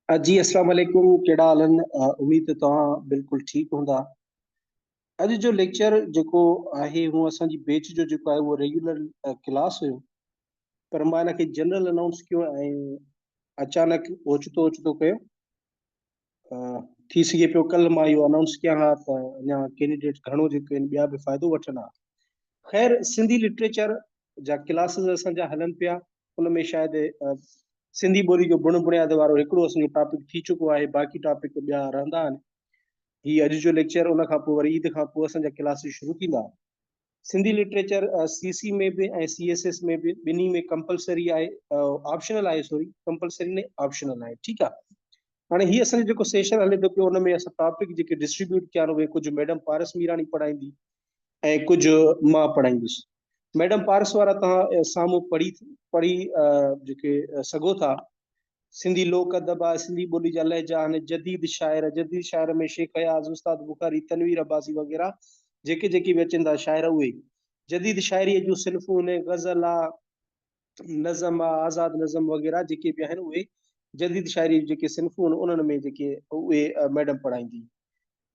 जी अस्सलाम वालेकुम। केड़ा हालन? उम्मीद है तव्हां बिल्कुल ठीक हूंदा। अॼु जो लेक्चर जेको आहे उहो असांजी बैच जो जेको आहे उहो रेगुलर क्लास हुयो, पर मां हिनखे जनरल अनाउंस कयो ऐं अचानक ओचितो ओचितो कयो। अ, थी सघे पियो कल्ह मां इहो अनाउंस कयां हा त अञा कैंडिडेट घणो जेके आहिनि ॿिया बि फ़ाइदो वठनि हा। ख़ैर, सिंधी लिटरेचर जा क्लासिस असांजा हलनि पिया। उन में शायदि सिंधी ॿोली जो गुण बुनियाद वारो हिकिड़ो असांजो टॉपिक थी चुको आहे, बाक़ी टॉपिक ॿिया रहंदा आहिनि। हीउ अॼु जो लेक्चर, उन खां पोइ वरी ईद खां पोइ असांजा क्लासिस शुरू थींदा। सिंधी लिटरेचर सीसी में बि ऐं सीएसएस में बि ॿिन्ही में कंपलसरी आहे, ऑप्शनल आहे, सॉरी कंपलसरी न ऑप्शनल आहे। ठीकु आहे। हाणे हीअ असांजो जेको सेशन हले थो पियो उन में असां टॉपिक जेके डिस्ट्रीब्यूट कया आहिनि उहे कुझु मैडम पारस मीरानी पढ़ाईंदी ऐं कुझु मां पढ़ाईंदुसि। मैडम पारस वारा तव्हां साम्हूं पढ़ी जेके सघो था। सिंधी लोक अदब आहे, सिंधी ॿोली जा लहजा आहिनि, जदीद शाइर में शेख हयाज़, उस्ताद बुखारी, तनवीर अब्बासी वग़ैरह जेके जेके बि अचनि था शाइर, उहे जदीद शाइरीअ जूं सिन्फ़ूं आहिनि, गज़ल आहे, नज़म आहे, आज़ाद नज़म वग़ैरह जेके बि आहिनि उहे जदीद शाइरी जेके सिन्फ़ूं आहिनि उन्हनि में जेके उहे मैडम पढ़ाईंदी।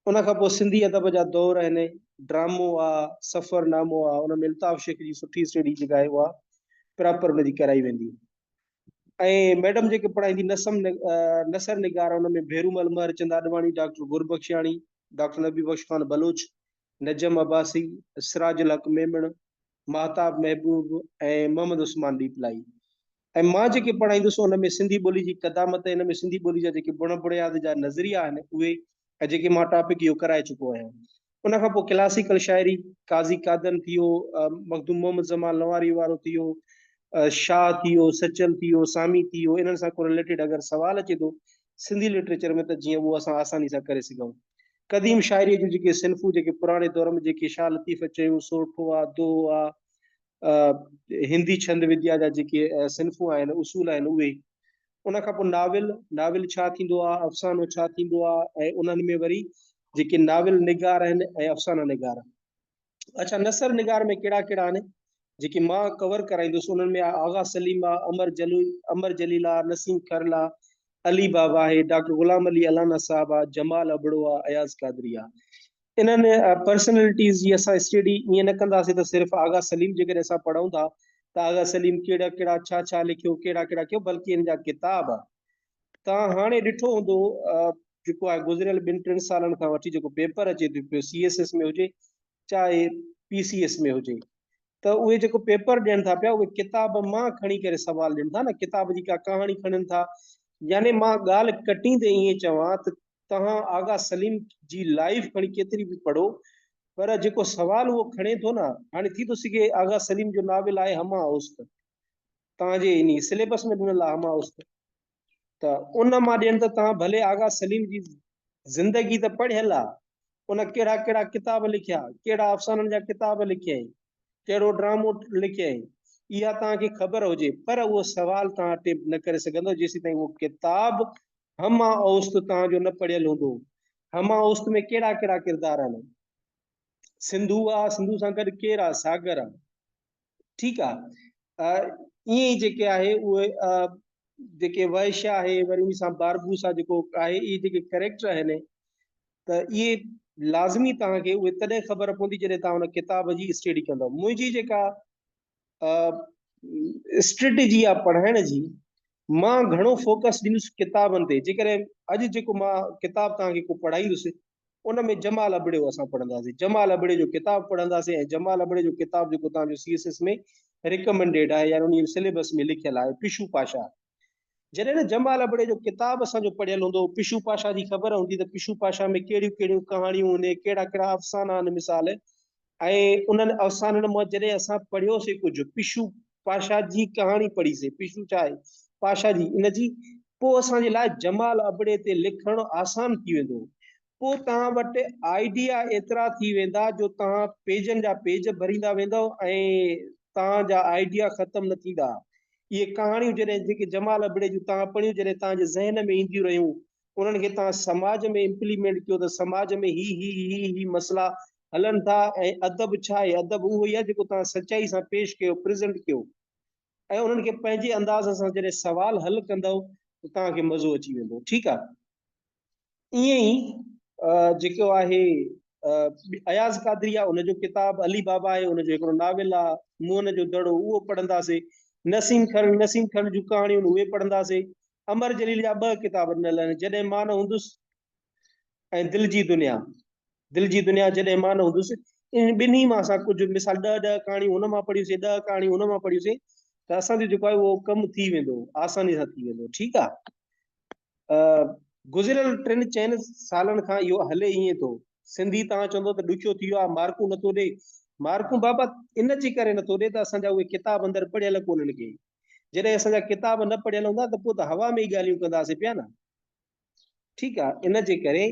उन खां पोइ सिंधी अदब जा दौर आहिनि, ड्रामो आहे, सफ़रनामो आहे, उन में अल्ताफ़ शेख जी सुठी स्टडी जेका आहे उहा प्रॉपर उनजी कराई वेंदी। ऐं मैडम जेके पढ़ाईंदी नसर निगार, उन में भेरूमल महरचंद आडवाणी, डॉक्टर गुरबख्शियाणी, डॉक्टर नबी बख्श खान बलोच, नजम अब्बासी, सिराजुल हक मेमण, महताब महबूब ऐं मोहम्मद उस्मान दीपलाई। ऐं मां जेके पढ़ाईंदुसि उन में सिंधी ॿोली जी क़दामत, इन में सिंधी ॿोली जा जेके गुण बुनियाद जा नज़रिया आहिनि उहे, ऐं जेके मां टॉपिक इहो कराए चुको आहियां। उन खां पोइ क्लासिकल शाइरी, काज़ी कादन थी वियो, मखदूम मोहम्मद जमाल लवारी वारो थी वियो, शाह थी वियो, सचल थी वियो, सामी थी वियो। इन्हनि सां को रिलेटेड अगरि सवाल अचे थो सिंधी लिटरेचर में त जीअं उहो असां आसानी सां करे सघूं। क़दीम शाइरीअ जूं जेके सिन्फ़ूं, जेके पुराणे दौर में जेके शाह लतीफ़ चयूं, सोठो आहे, दोहो आहे, हिंदी छंद विद्या जा जेके सिन्फ़ूं आहिनि, उसूल आहिनि, उहे। उन खां पोइ नाविल छा थींदो आहे, अफ़सानो छा थींदो आहे, ऐं उन्हनि में वरी जेके नाविल निगार आहिनि ऐं अफ़साना निगार। अच्छा, नसर निगार में कहिड़ा कहिड़ा आहिनि जेके मां कवर कराईंदुसि? उन्हनि में आगा सलीम आहे, अमर जलील आहे, नसीम खरल आहे, अली बाबा आहे, डॉक्टर गुलाम अली अलाना साहब आहे, जमाल अबड़ो आहे, अयाज़ कादरी आहे। इन्हनि पर्सनैलिटीज़ जी असां स्टडी ईअं न कंदासीं त सिर्फ़ु आगा सलीम जेकॾहिं असां पढ़ूं था त आगा सलीम कहिड़ा कहिड़ा छा छा लिखियो, कहिड़ा कहिड़ा कयो, बल्कि इन जा किताब तव्हां हाणे ॾिठो हूंदो, जेको आहे गुज़िरियल 2-3 सालनि खां वठी जेको पेपर अचे थो पियो, सीएसएस में हुजे चाहे पीसीएस में हुजे, त उहे जेको पेपर ॾियनि था पिया उहे किताब मां खणी करे सवाल ॾियनि था न, किताब जी का कहाणी खणनि था। यानी मां ॻाल्हि कटींदे ईअं चवां त तव्हां आगा सलीम जी लाइफ खणी केतिरी बि पढ़ो, पर जेको सवाल उहो खणे थो न, हाणे थी थो सघे आगा सलीम जो नाविल आहे हमा उस्त, तव्हांजे इन सिलेबस में ॾिनल आहे हमा उस्त, त उन मां ॾियनि त तव्हां भले आगा सलीम जी ज़िंदगी त पढ़ियल आहे, उन कहिड़ा कहिड़ा किताब लिखिया, कहिड़ा अफ़साननि जा किताब लिखिया, कहिड़ो ड्रामो लिखियईं, इहा तव्हांखे ख़बर हुजे, पर उहो सवाल तव्हां अटेम्प्ट न करे सघंदो जेसीं ताईं उहो किताब हमा औस्त तव्हांजो न पढ़ियल हूंदो। हमा औस्त में कहिड़ा कहिड़ा किरदार आहिनि, सिंधु आहे, सिंधु सां गॾु केरु आहे, सागर आहे। ठीकु आहे। ईअं ई जेके आहे उहे जेके वैश्य आहे, वरी उन सां बारबूस आहे जेको आहे, इहे जेके कैरेक्टर आहिनि त इहे लाज़मी तव्हांखे उहे तॾहिं ख़बर पवंदी जॾहिं तव्हां हुन किताब जी स्टडी कंदव। मुंहिंजी जेका स्ट्रेटेजी आहे पढ़ाइण जी, मां घणो फोकस ॾींदुसि किताबनि ते। जेकॾहिं अॼु जेको मां किताब तव्हांखे को पढ़ाईंदुसि उन में जमाल अबड़े असां पढ़ंदासीं, जमाल अबड़े जो किताब पढ़ंदासीं, ऐं जमाल अबड़े जो किताब जेको तव्हांजो सीएसएस में रिकमेंडेड आहे, या उन सिलेबस में लिखियल आहे, पिशू पाशा। जॾहिं न जमाल अबड़े जो किताब असांजो पढ़ियल हूंदो, पिशू पाशा जी ख़बर हूंदी त पिशू पाशा में कहिड़ियूं कहिड़ियूं कहाणियूं आहिनि, कहिड़ा कहिड़ा अफ़साना आहिनि मिसाल, ऐं उन्हनि अफ़साननि मां जॾहिं असां पढ़ियोसीं कुझु, पिशू पाशा जी कहाणी पढ़ीसीं, पिशू छा आहे, पाशा जी, इन जी, पोइ असांजे लाइ जमाल अबड़े ते लिखणु आसान थी वेंदो। पोइ तव्हां वटि आइडिया एतिरा थी वेंदा जो तव्हां पेजनि जा पेज भरींदा वेंदव ऐं तव्हांजा आइडिया ख़तम न थींदा। इहे कहाणियूं जॾहिं जेके जमाल अबड़े जूं तव्हां पढ़ियूं, जॾहिं तव्हांजे ज़हन में ईंदियूं रहियूं, उन्हनि खे तव्हां समाज में इम्प्लीमेंट कयो त समाज में ही मसला हलन था। ऐं अदब छा आहे, अदब उहो ई आहे जेको तव्हां सचाई सां पेश कयो, प्रेज़ेंट कयो, ऐं उन्हनि खे पंहिंजे अंदाज़ सां जॾहिं सवाल हल कंदव तव्हांखे मज़ो अची वेंदो। ठीकु आहे। ईअं ई जेको आहे अयाज़ कादरी आहे, उनजो किताब अली बाबा आहे, उनजो हिकिड़ो नाविल आहे मोहन जो दड़ो, उहो पढ़ंदासीं। नसीम खन जूं कहाणियूं उहे पढ़ंदासीं। अमर जलील जा 2 किताब ॾिनल आहिनि, जॾहिं मां न हूंदुसि ऐं दिलि जी दुनिया जॾहिं मां न हूंदुसि। इन ॿिन्ही मां असां कुझु मिसाल 10 कहाणियूं हुन मां पढ़ियूंसीं, 10 कहाणियूं हुन मां पढ़ियूंसीं, त असांजो जेको आहे उहो कमु थी वेंदो, आसानी सां थी वेंदो। ठीकु आहे। गुज़िरियल 3-4 सालनि खां इहो हले ईअं थो। सिंधी तव्हां चवंदो त ॾुखियो थी वियो आहे, मार्कूं नथो ॾे। मार्कूं बाबा इन जे करे नथो ॾे त असांजा उहे किताब अंदरि पढ़ियल कोन्हनि के। जॾहिं असांजा किताब न पढ़ियल हूंदा त पोइ त हवा में ई ॻाल्हियूं कंदासीं पिया न। ठीकु आहे। इन जे करे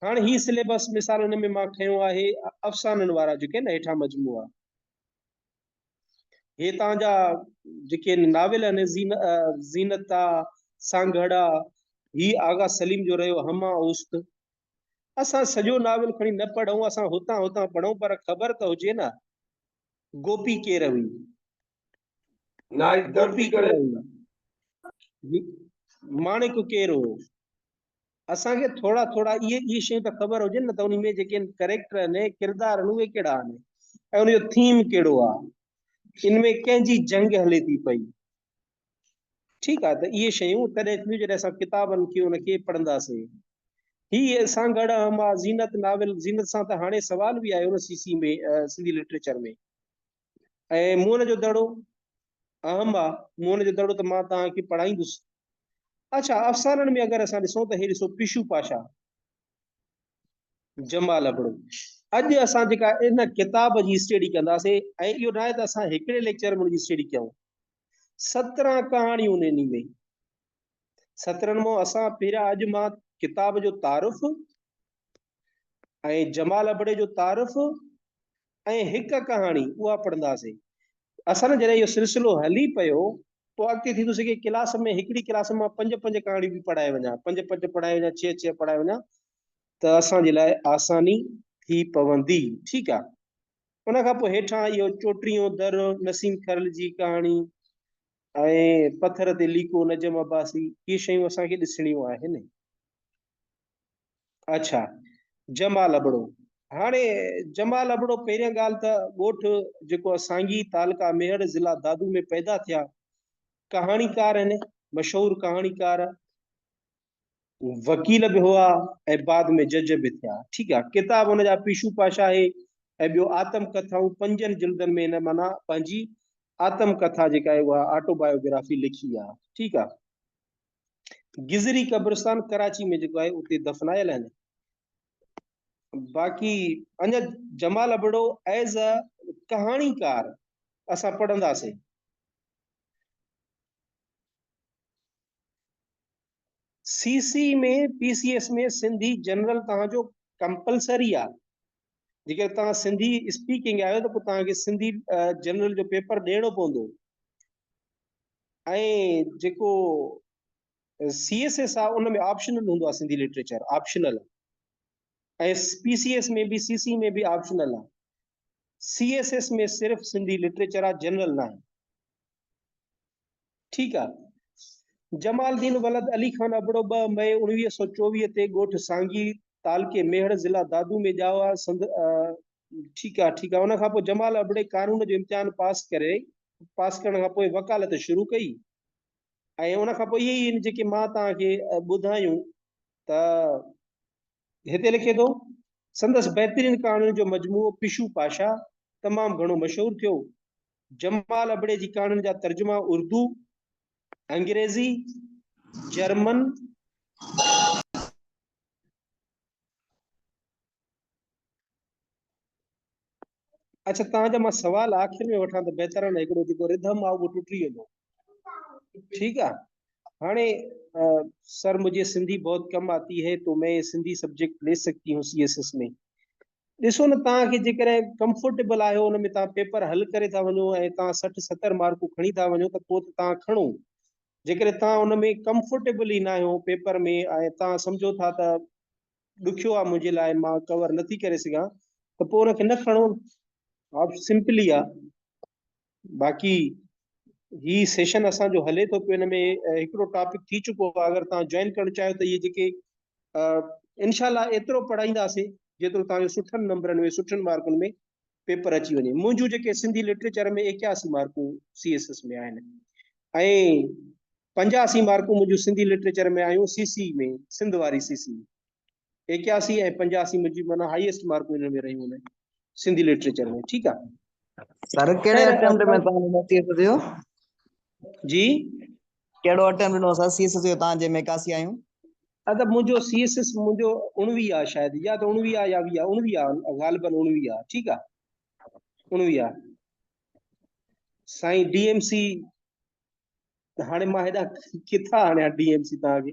हाणे ही सिलेबस मिसाल हुन में मां खयो आहे अफ़साननि वारा जेके न हेठां मजमूआ, हे तव्हांजा जेके नाविल आहिनि, ज़ीनता, सांगड़ा, ही आगा सलीम जो रहियो हमा उस्त। असां सॼो नाविल खणी न पढ़ूं, असां हुतां हुतां पढ़ूं, पर ख़बर त हुजे न गोपी केर हुई, गोपी केर हुई, माणिक केर हो। असांखे थोड़ा थोड़ा इहे शयूं त ख़बर हुजनि न, त उन में जेके कैरेक्टर आहिनि, किरदार आहिनि, उहे कहिड़ा आहिनि ऐं उनजो थीम कहिड़ो आहे, इनमें कंहिंजी जंग हले थी पई। ठीकु आहे। त इहे शयूं तॾहिं थियूं जॾहिं असां किताबनि खे उनखे पढ़ंदासीं। ही असां गढ़ मां ज़ीनत नाविल, ज़ीनत सां त हाणे सवाल बि आयो न सीसी में, सिंधी लिटरेचर में। ऐं मोहन जो दड़ो अहम आहे, मोहन जो दड़ो त मां तव्हांखे पढ़ाईंदुसि। अच्छा, अफ़साननि में अगरि असां ॾिसूं त हे ॾिसो पिशू पाशा, जमाल अबड़ो। अॼु असां जेका इन किताब जी स्टडी कंदासीं, ऐं इहो न आहे त असां हिकिड़े लेक्चर में उनजी स्टडी कयूं। 17 कहाणियूं उन में, 17 में असां पहिरियां अॼु मां किताब जो तारुफ़ ऐं जमाल अबड़े जो तारुफ़ ऐं हिकु कहाणी उहा पढ़ंदासीं। असां न जॾहिं इहो सिलसिलो हली पियो, पोइ अॻिते थी थो सघे क्लास में, हिकिड़ी क्लास में 5-5 कहाणियूं बि पढ़ाए वञा, 5-5 पढ़ाए वञा, 6-6 पढ़ाए वञा, त असांजे लाइ आसानी थी पवंदी। ठीकु आहे। उन खां पोइ हेठां इहो चोटरियो दर, नसीम खरल जी कहाणी ऐं पत्थर ते लीको नजम अब्बासी, इहे शयूं असांखे ॾिसणियूं आहिनि। अच्छा, जमाल अबड़ो। हाणे जमाल अबड़ो पहिरियां ॻाल्हि त ॻोठु जेको सांगी तालुका मेहड़ ज़िला दादू में पैदा थिया, कहाणीकार आहिनि, मशहूर कहाणीकार, वकील बि हुआ ऐं बाद में जज बि थिया। ठीकु आहे। किताब हुनजा पीशू पाशा आहे ऐं ॿियो आत्म कथाऊं 5 जिल्दनि में, न माना पंहिंजी आत्म कथा जेका आहे उहा ऑटोबायोग्राफी लिखी आहे। ठीकु आहे। गिज़री कब्रिस्तान कराची में जेको आहे उते दफ़नायल आहिनि। बाक़ी अञा जमाल अबड़ो एज़ अ कहाणीकार असां पढ़ंदासीं। सीसी में, पीसीएस में सिंधी जनरल तव्हांजो कंपलसरी आहे। जेकर तव्हां सिंधी स्पीकिंग आहियो त पोइ तव्हांखे सिंधी जनरल जो पेपर ॾियणो पवंदो। ऐं जेको सीएसएस आहे उन में ऑप्शनल हूंदो आहे, सिंधी लिटरेचर ऑप्शनल, ऐं पीसीएस में भी, सीसी में भी ऑप्शनल आहे। सीएसएस में सिर्फ़ सिंधी लिटरेचर आहे, जनरल न आहे। ठीकु आहे। जमालदीन वलद अली खान अबड़ो 2 मई 1924 ते ॻोठ सांगी तालुके मेहड़ ज़िला दादू में ॼाओ आहे। ठीकु आहे। ठीकु आहे। उन खां पोइ जमाल अबड़े कानून जो इम्तिहान पास करण खां पोइ वकालत शुरू कई, ऐं उन खां पोइ इहे जेके मां तव्हांखे ॿुधायूं, त हिते लिखे थो संदसि बहितरीन कहाणियुनि जो मजमूओ पिशू पाशा तमामु घणो मशहूरु थियो। जमाल अबड़े जी कहाणियुनि जा तर्जुमा उर्दू, अंग्रेजी, जर्मन, अच्छा तव्हांजा मां सवाल आख़िर में वठां त बहितर आहे न, हिकिड़ो जेको रिधम आहे उहो टुटी वेंदो। ठीकु आहे। हाणे सर मुझे सिंधी बहुत कम आती है तो मैं सिंधी सब्जेक्ट ले सकती हूँ सीएसएस में। ॾिसो न, तव्हांखे जेकॾहिं कंफर्टेबल आहियो उन में तव्हां पेपर हल करे था वञो ऐं तव्हां 60-70 मार्कूं खणी था वञो, त पोइ तव्हां खणो। जेकॾहिं तव्हां उन में कंफर्टेबल ई न आहियो पेपर में, ऐं तव्हां सम्झो था त ॾुखियो आहे मुंहिंजे लाइ, मां कवर नथी करे सघां, त पोइ उनखे न खणो। सिंपली आहे। बाक़ी ही सेशन असांजो हले तो पियो, इन में हिकिड़ो टॉपिक थी चुको आहे। अगरि तव्हां जॉइन करणु चाहियो त इहे जेके इनशाला एतिरो पढ़ाईंदासीं जेतिरो तव्हांजो सुठनि नंबरनि में सुठनि मार्कुनि में पेपर अची वञे। मुंहिंजूं जेके सिंधी लिटरेचर में 81 मार्कूं CSS में आहिनि ऐं 85 मार्कूं मुंहिंजूं सिंधी लिटरेचर में आयूं CC में, सिंध वारी CC। 81 ऐं 85 मुंहिंजी माना हाईएस्ट मार्कूं हिन में रहियूं आहिनि सिंधी लिटरेचर में। ठीकु आहे। सर केड़े ख़ैर अटेम्प्ट में ता सीएस जो जी केड़ो अटेम्प्ट नो सर सीएस जो ता जे में कासी आयूं? अदा मुंहिंजो CSS मुंहिंजो 19 आहे शायद, या तो 19 आहे या 20 आहे। 19 आहे ग़ालिबन 19 आहे। ठीकु आहे 19 आहे साईं। DMC हाणे मां हेॾा किथां आणिया DMC तव्हांखे?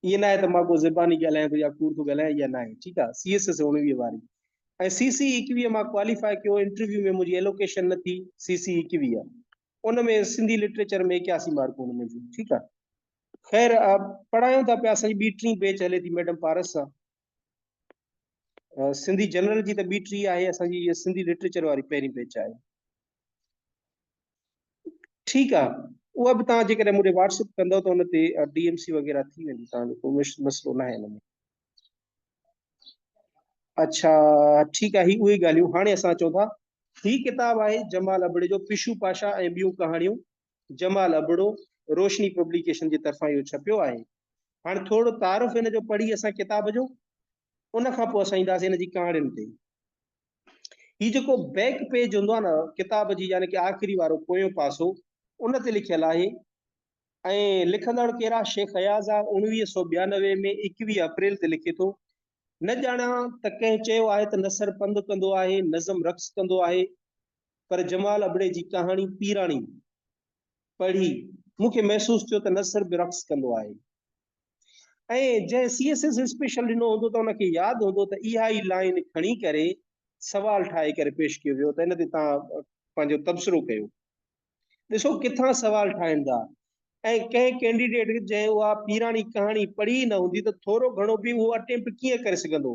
ईअं न आहे त मां को ज़बानी ॻाल्हायां थो या कूड़ थो ॻाल्हायां, या न आहे। ठीकु आहे। CSS 19 वारी ऐं CC 21 मां क्वालिफाई कयो। इंटरव्यू में मुंहिंजी एलोकेशन न थी। CC 21 उन में सिंधी लिटरेचर में 81 मार्कूं मुंहिंजूं। ठीकु आहे। ख़ैर पढ़ायूं था पिया। असांजी ॿी टीं बैच हले थी मैडम पारस सां। सिंधी जनरल जी त ॿी टीं आहे, असांजी इहा सिंधी लिटरेचर वारी पहिरीं बैच आहे। ठीकु आहे। उहा बि तव्हां जेकॾहिं मूंखे व्हाट्सअप कंदव त हुन ते DMC वग़ैरह थी वेंदी, तव्हांजो को मसइलो न आहे हिन में। अच्छा ठीकु आहे। ही उहे ॻाल्हियूं हाणे असां चऊं था। ही किताबु आहे जमाल अबड़े जो पिशू पाशा ऐं ॿियूं कहाणियूं। जमाल अबड़ो रोशनी पब्लिकेशन जी तरफ़ां इहो छपियो आहे। हाणे थोरो तारुफ़ हिन जो पढ़ी असां किताब जो, उन खां पोइ असां ईंदासीं हिन जी कहाणियुनि ते। ही जेको बैक पेज हूंदो आहे न किताब जी, यानी कि आख़िरी वारो पोयों पासो, उन ते लिखियल आहे ऐं लिखंदड़ केरा? शेख अयाज़ आहे। 1992 में 21 अप्रैल ते लिखे थो। न ॼाणा त कंहिं चयो आहे त नसर पंधु कंदो आहे, नज़म रक़्स कंदो आहे, पर जमाल अबड़े जी कहाणी पीराणी पढ़ी मूंखे महसूस थियो त नसर बि रक़्स कंदो आहे। ऐं जंहिं CSS स्पेशल ॾिनो हूंदो त उनखे यादि हूंदो त इहा ई लाइन खणी करे सवाल ठाहे करे पेश कयो वियो, त इन ते तव्हां पंहिंजो तबसरो कयो। ॾिसो किथां सवाल ठाहिनि था। ऐं कंहिं कैंडिडेट जंहिं उहा पीराणी कहाणी पढ़ी न हूंदी त थोरो घणो बि उहो अटेम्प्ट कीअं करे सघंदो?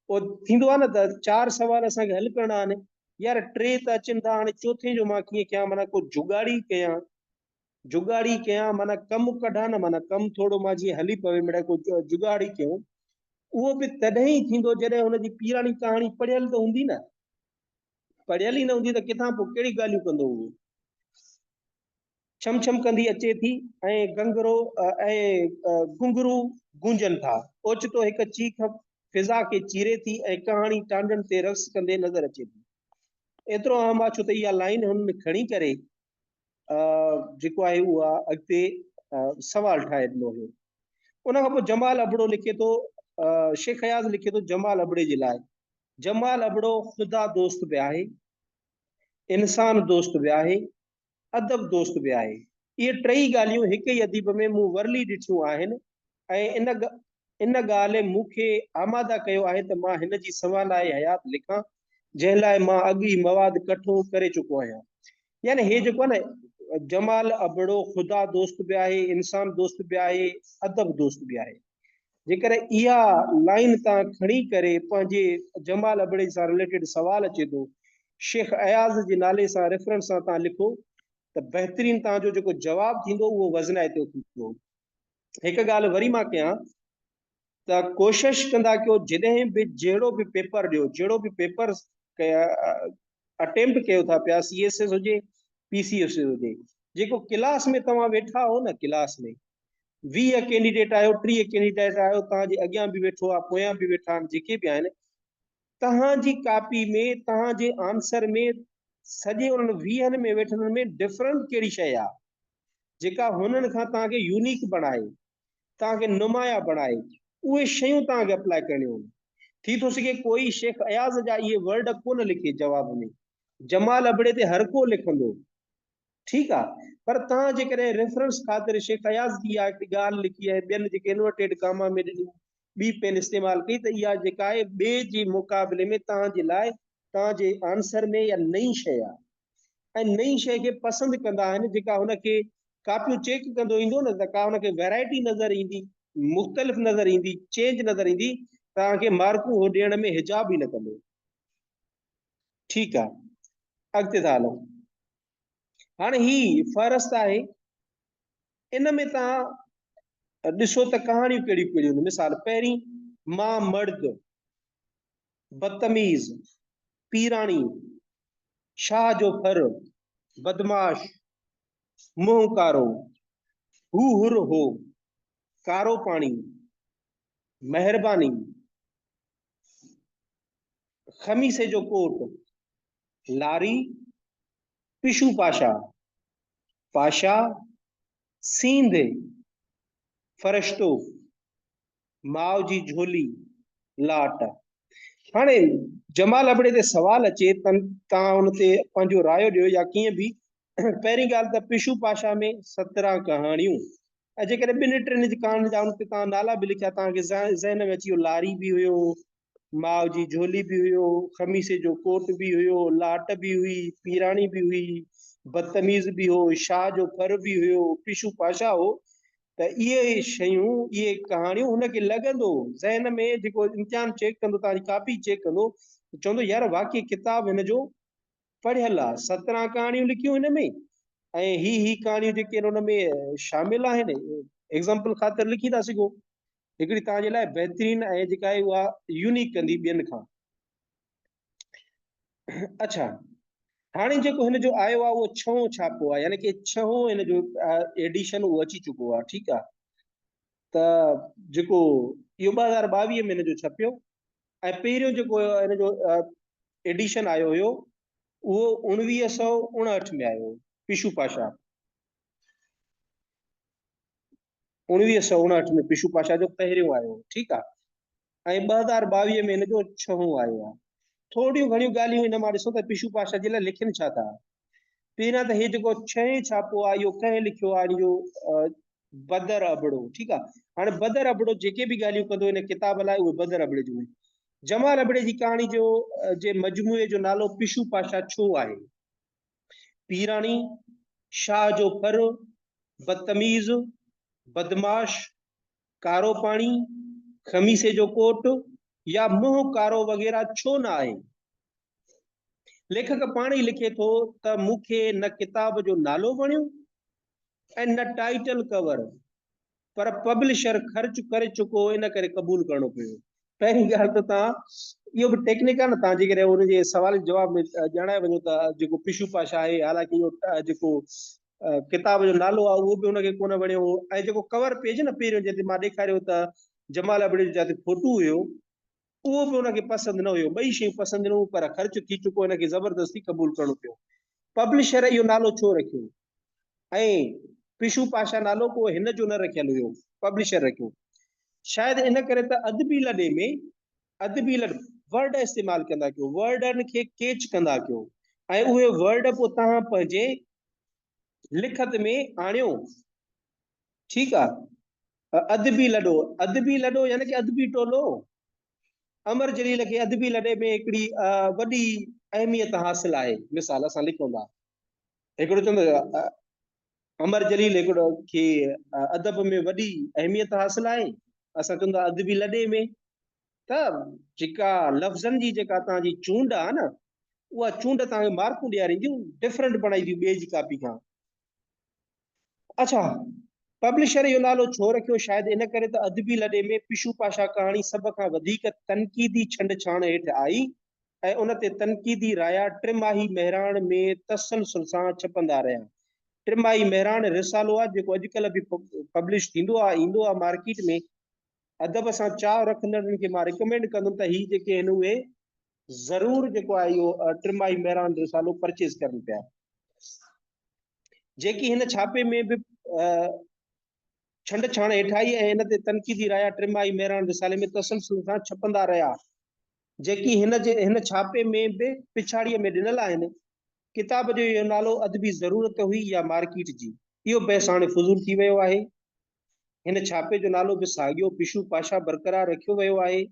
पोइ थींदो आहे न त 4 सवाल असांखे हल करणा आहिनि, यार 3 त अचनि था, हाणे चौथे जो मां कीअं कयां? माना को जुगाड़ी कयां, माना कमु कढां न, माना कमु थोरो मां जीअं हली पवे मिड़े को जुगाड़ी कयूं। उहो बि तॾहिं ई थींदो जॾहिं हुनजी पीराणी कहाणी पढ़ियल त हूंदी न। पढ़ियल ई न हूंदी त किथां पोइ कहिड़ी ॻाल्हियूं कंदो उहो? छम छम कंदी अचे थी ऐं घुंघरू गूंजनि था। ओचितो हिकु चीख फिज़ा खे चीरे थी ऐं कहाणी टांडनि ते रक़्स कंदे नज़र अचे थी। एतिरो आम आहे छो त इहा लाइन हुननि खणी करे जेको आहे उहा अॻिते सवाल ठाहे ॾिनो हुयो। उन खां पोइ जमाल अबड़ो लिखे थो, शेख अयाज़ लिखे थो जमाल अबड़े जे लाइ। जमाल अबड़ो ख़ुदा दोस्त बि आहे, इंसान दोस्त बि आहे, अदब दोस्त बि आहे। इहे 3 ॻाल्हियूं हिक ई अदीब में मूं वरली ॾिठियूं आहिनि ऐं इन ॻाल्हि मूंखे आमादा कयो आहे त मां हिन जी सवालाए हयात लिखां, जंहिं लाइ मां अॻु ई मवाद कठो करे चुको आहियां। यानी हे जेको आहे न जमाल अबड़ो ख़ुदा दोस्त बि आहे, इंसान दोस्त बि आहे, अदब दोस्त बि आहे। जेकर इहा लाइन तव्हां खणी करे पंहिंजे जमाल अबड़े सां रिलेटेड सवाल अचे थो, शेख अयाज़ जे नाले सां रेफरेंस सां तव्हां लिखो त बहितरीन तव्हांजो जेको जवाब थींदो उहो वज़नाए ते थींदो। हिकु ॻाल्हि वरी मां कयां त कोशिश कंदा कयो जॾहिं बि जहिड़ो बि पेपर ॾियो, जहिड़ो बि पेपर अटेम्प्ट कयो था पिया, CSS हुजे PCS हुजे, जेको क्लास में तव्हां वेठा हो न, क्लास में 20 कैंडिडेट आयो, 30 कैंडिडेट आयो, तव्हांजे अॻियां बि वेठो आहे, पोयां बि वेठा आहिनि, जेके बि आहिनि, तव्हांजी कापी में तव्हांजे आंसर में सॼे उन्हनि 20 में वेठनि में डिफरेंट कहिड़ी शइ आहे जेका हुननि खां तव्हांखे यूनिक बणाए, तव्हांखे नुमाया बणाए, उहे शयूं तव्हांखे अप्लाई करणियूं आहिनि। थी थो सघे कोई शेख अयाज़ जा इहे वर्ड कोन लिखे जवाब में, जमाल अबड़े ते हर को लिखंदो, ठीकु आहे, पर तव्हां जेकॾहिं रेफरेंस ख़ातिर शेख अयाज़ जी इहा हिकु ॻाल्हि लिखी आहे, ॿियनि जेके इन्वर्टेड कामा में ॿी पेन इस्तेमालु कई, त इहा जेका आहे ॿिए जे मुक़ाबले में तव्हांजे लाइ तव्हांजे आंसर में इहा नई शइ आहे। ऐं नई शइ खे पसंदि कंदा आहिनि, जेका हुनखे कापियूं चेक कंदो ईंदो न, त का हुनखे वैरायटी नज़र ईंदी, मुख़्तलिफ़ नज़र ईंदी, चेंज नज़र ईंदी, तव्हांखे मार्कूं उहो ॾियण में हिजाब ई न कंदो। ठीकु आहे, अॻिते था हलूं। हाणे ही फ़हरिस्त आहे, इन में तव्हां ॾिसो त कहाणियूं कहिड़ियूं कहिड़ियूं आहिनि। मिसाल पहिरीं, मां मर्द, बदतमीज़, पीराणी, शाह जो फर, बदमाश, मुंहुं कारो, हू हुर हो, कारो पाणी, मेहरबानी, खमीसे जो कोट, लारी, पिशू पाशा, पाशा, सींधे, फरिश्तो, माओ जी झोली, लाट। हाणे जमाल अबड़े ते सवाल अचे तव्हां उन ते पंहिंजो रायो ॾियो या कीअं बि। पहिरीं ॻाल्हि त पिशू पाशा में 17 कहाणियूं, ऐं जेकॾहिं ॿिनि टिनि जी कहाणी जा उन ते तव्हां नाला बि लिखिया, तव्हांखे ज़हन में अची वियो लारी बि हुयो, माओ जी झोली बि हुयो, खमीसे जो कोट बि हुयो, लाट बि हुई, पीराणी बि हुई, बदतमीज़ बि हो, शाह जो फर बि हुयो, पिशू पाशा हो। त इहे शयूं, इहे कहाणियूं हुनखे लॻंदो ज़हन में, जेको इम्तिहान चेक कंदो, तव्हांजी कापी चेक कंदो, चवंदो यार वाक़ई किताब हिन जो पढ़ियल आहे, 17 कहाणियूं लिखियूं हिन में, ऐं ही कहाणियूं जेके आहिनि हुन में शामिल आहिनि। एग्ज़ाम्पल ख़ातिर लिखी था सघो, हिकिड़ी तव्हांजे लाइ बहितरीन ऐं जेका आहे उहा यूनिक कंदी ॿियनि खां। अच्छा, हाणे जेको हिन जो आयो आहे उहो 6हों छापो आहे, यानी कि 6हों हिन जो एडिशन उहो अची चुको आहे। ठीकु आहे, त जेको इहो 2022 में हिन जो छपियो, ऐं पहिरियों जेको हिन जो एडिशन आयो हुयो उहो 1959 में आयो, पिशू पाशा 1959 में पिशू पाशा जो पहिरियों आयो। ठीकु आहे, ऐं 2022 में हिन जो 6हों आयो आहे। थोड़ियूं घणियूं ॻाल्हियूं हिन मां ॾिसो त पिशू पाशा जे लाइ लिखनि छा था। पहिरियां त हे जेको 6हें छापो आहे इहो कंहिं लिखियो आहे, इहो बदर अबड़ो। ठीकु आहे, हाणे बदर अबड़ो जेके बि ॻाल्हियूं कंदो हिन किताब लाइ, उहे बदर अबड़े जूं आहिनि। जमाल अबड़े जी कहाणी जो जे मजमूए जो नालो पिशू पाशा छो आहे? पीराणी, शाह जो फर, बदतमीज़, बदमाश, कारो पाणी, खमीसे जो कोट या मुंहुं कारो वग़ैरह छो न आहे? लेखक पाण ई लिखे थो त मूंखे न किताब जो नालो वणियो ऐं न टाइटल कवर, पर पब्लिशर ख़र्च करे चुको, इन करे क़बूल करणो पियो। पहिरीं ॻाल्हि त तव्हां इहो बि टेक्निक आहे न, तव्हां जेकॾहिं हुनजे सवाल जवाब में ॼाणाए वञो त जेको पिशू पाशा आहे, हालांकि इहो जेको किताब जो नालो आहे उहो बि हुनखे कोन वणियो, ऐं जेको कवर पेज न पहिरियों जिते मां ॾेखारियो त जमाल अबड़े जो जिते फोटो हुयो उहो बि हुनखे पसंदि न हुयो। ॿई शयूं पसंदि न हुयूं, पर ख़र्च थी चुको, हिनखे ज़बरदस्ती क़बूल करणो पियो। पब्लिशर इहो नालो छो रखियो? ऐं पिशू पाशा नालो को हिन जो न रखियल हुयो, पब्लिशर रखियो। शायदि इन करे त अदबी लॾे में अदबी वर्ड इस्तेमालु कंदा कयो, वर्डनि खे केच कंदा कयो, ऐं उहे वर्ड पोइ तव्हां पंहिंजे लिखत में आणियो। ठीकु आहे, अदबी लॾो यानी कि अदबी टोलो। अमर जलील खे अदबी लॾे में हिकिड़ी वॾी अहमियत हासिल आहे। मिसाल असां लिखूं था, हिकिड़ो चवंदो अमर जलील हिकिड़ो खे अदब में वॾी अहमियत हासिल आहे, असां चवंदा अदबी लॾे में। त जेका लफ़्ज़नि जी जेका तव्हांजी चूंड आहे न, उहा चूंड तव्हांखे मार्कूं ॾियारींदियूं, डिफरेंट बणाईंदियूं ॿिए जी कापी खां। अच्छा, पब्लिशर इहो नालो छो रखियो? शायदि इन करे त अदबी लॾे में पिशू पाशा कहाणी सभ खां वधीक तनक़ीदी छंड छाण हेठि आई, ऐं उन ते तनक़ीदी राया टिमाही महिराण में तसलसल सां छपंदा रहिया। टिमाही महिराण रिसालो आहे जेको अॼुकल्ह बि पब्लिश थींदो आहे, ईंदो आहे मार्केट में। अदब सां चाव रखंदड़नि खे मां रिकमेंड कंदुमि त ही जेके आहिनि उहे ज़रूर जेको आहे इहो टिमाही महिराण रिसालो परचेज करनि पिया। जेकी हिन छापे में बि छंड छाण हेठि आई ऐं हिन ते तनक़ीदी राया टिमाही महिराण रिसाले में तसलसल सां छपंदा रहिया, जेकी हिन छापे में बि पिछाड़ीअ में ॾिनल आहिनि। किताब जो इहो नालो अदबी ज़रूरत हुई या मार्केट जी, इहो बहस हाणे फुज़ूल थी वियो आहे। हिन छापे जो नालो बि साॻियो पिशू पाशा बरक़रार रखियो वियो आहे,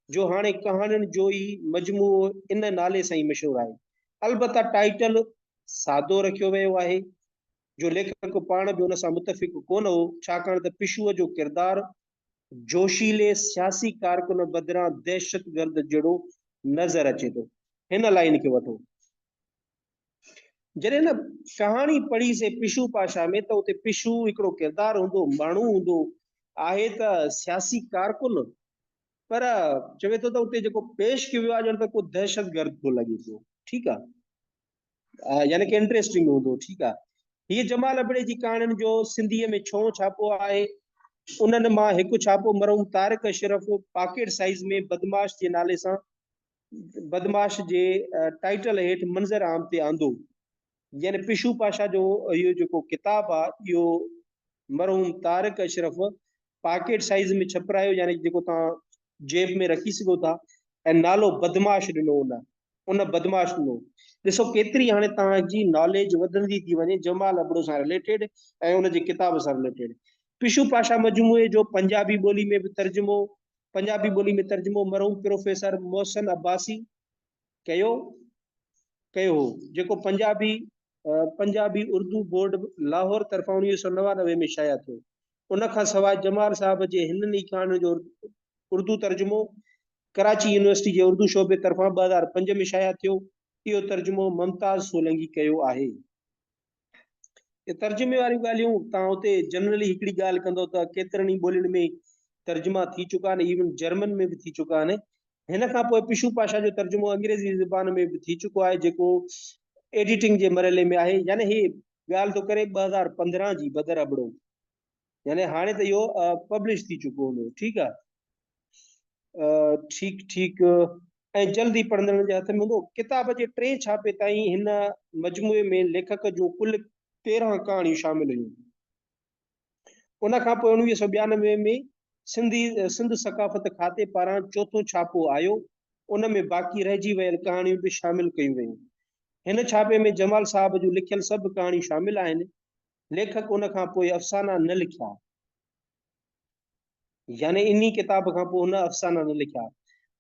जो हाणे कहाणियुनि जो ई मजमूओ इन नाले सां ई मशहूरु आहे। अलबत्ता टाइटल सादो रखियो वियो आहे, जो लेखक पाण बि हुन सां मुतफ़िक़ कोन हो, छाकाणि त पिशूअ जो किरदारु जोशीले सियासी कारकुन बदिरां दहशतगर्द जहिड़ो नज़र अचे थो। हिन लाइन खे वठो। जॾहिं न कहाणी पढ़ी से पिशू पाशा में त उते पिशू हिकिड़ो किरदारु हूंदो, माण्हू हूंदो आहे त सियासी कारकुन, पर चवे थो त उते जेको पेश कयो वियो आहे ॼण त को दहशतगर्द थो लॻे पियो। ठीकु आहे, यानी कि इंटरेस्टिंग हूंदो। ठीकु आहे, हीअ जमाल अबड़े जी कहाणियुनि जो सिंधीअ में छो छापो आहे, उन्हनि मां हिकु छापो मरहूम तारिक अशरफ पॉकेट साइज़ में बदमाश जे नाले सां, बदमाश जे टाइटल हेठि मंज़र आम ते आंदो। यानी पिशू पाशा जो इहो जेको किताबु आहे इहो मरहूम तारिक अशरफ पॉकेट साइज़ में छपरायो, यानी जेको तव्हां जेब में रखी सघो था, ऐं नालो बदमाश ॾिनो उन बदमाश ॾिनो। ॾिसो केतिरी हाणे तव्हांजी नॉलेज वधंदी थी वञे जमाल अबड़ो सां रिलेटेड ऐं उनजी किताब सां रिलेटेड। पिशू पाशा मजमूए जो पंजाबी ॿोली में बि तर्जुमो मरहूम प्रोफेसर मोहसिन अब्बासी कयो हो, जेको पंजाबी उर्दू बोर्ड लाहौर तरफ़ां 1999 में शाया थियो। उन खां सवाइ जमाल साहब जे हिननि ई कहाणियुनि जो उर्दू तर्जुमो कराची यूनिवर्सिटी जे उर्दू शोबे तरफ़ां 2005 में शाया थियो। इहो तर्जुमो मुमताज़ सोलंकी कयो आहे। तर्जुमे वारियूं ॻाल्हियूं तव्हां उते जनरली हिकिड़ी ॻाल्हि कंदो त केतिरनि ई ॿोलियुनि में तर्जुमा थी चुका आहिनि, इवन जर्मन में बि थी चुका आहिनि। हिन खां पोइ पिशू पाशा जो तर्जुमो अंग्रेज़ी ज़बान में बि थी चुको आहे, जेको एडिटिंग जे मरहले में आहे। यानी ही ॻाल्हि थो करे 2015 जी बदर अबड़ो, यानी हाणे त इहो पब्लिश थी चुको हूंदो। ठीकु आहे, ठीकु ऐं जल्दी पढ़ंदड़ जे हथ में हूंदो। किताब जे 3 छापे ताईं हिन मजमूए में लेखक जो कुल 13 कहाणियूं शामिल हुयूं। उन खां पोइ 1992 में सिंध सकाफ़त खाते पारां 4थो छापो आयो। उन में बाक़ी रहिजी वियल कहाणियूं बि शामिल कयूं वयूं। हिन छापे में जमाल साहब जूं लिखियल सभु कहाणियूं शामिल आहिनि। लेखक उन खां पोइ अफ़साना न लिखिया, यानी इन्ही किताब खां पोइ हुन अफ़साना न लिखिया,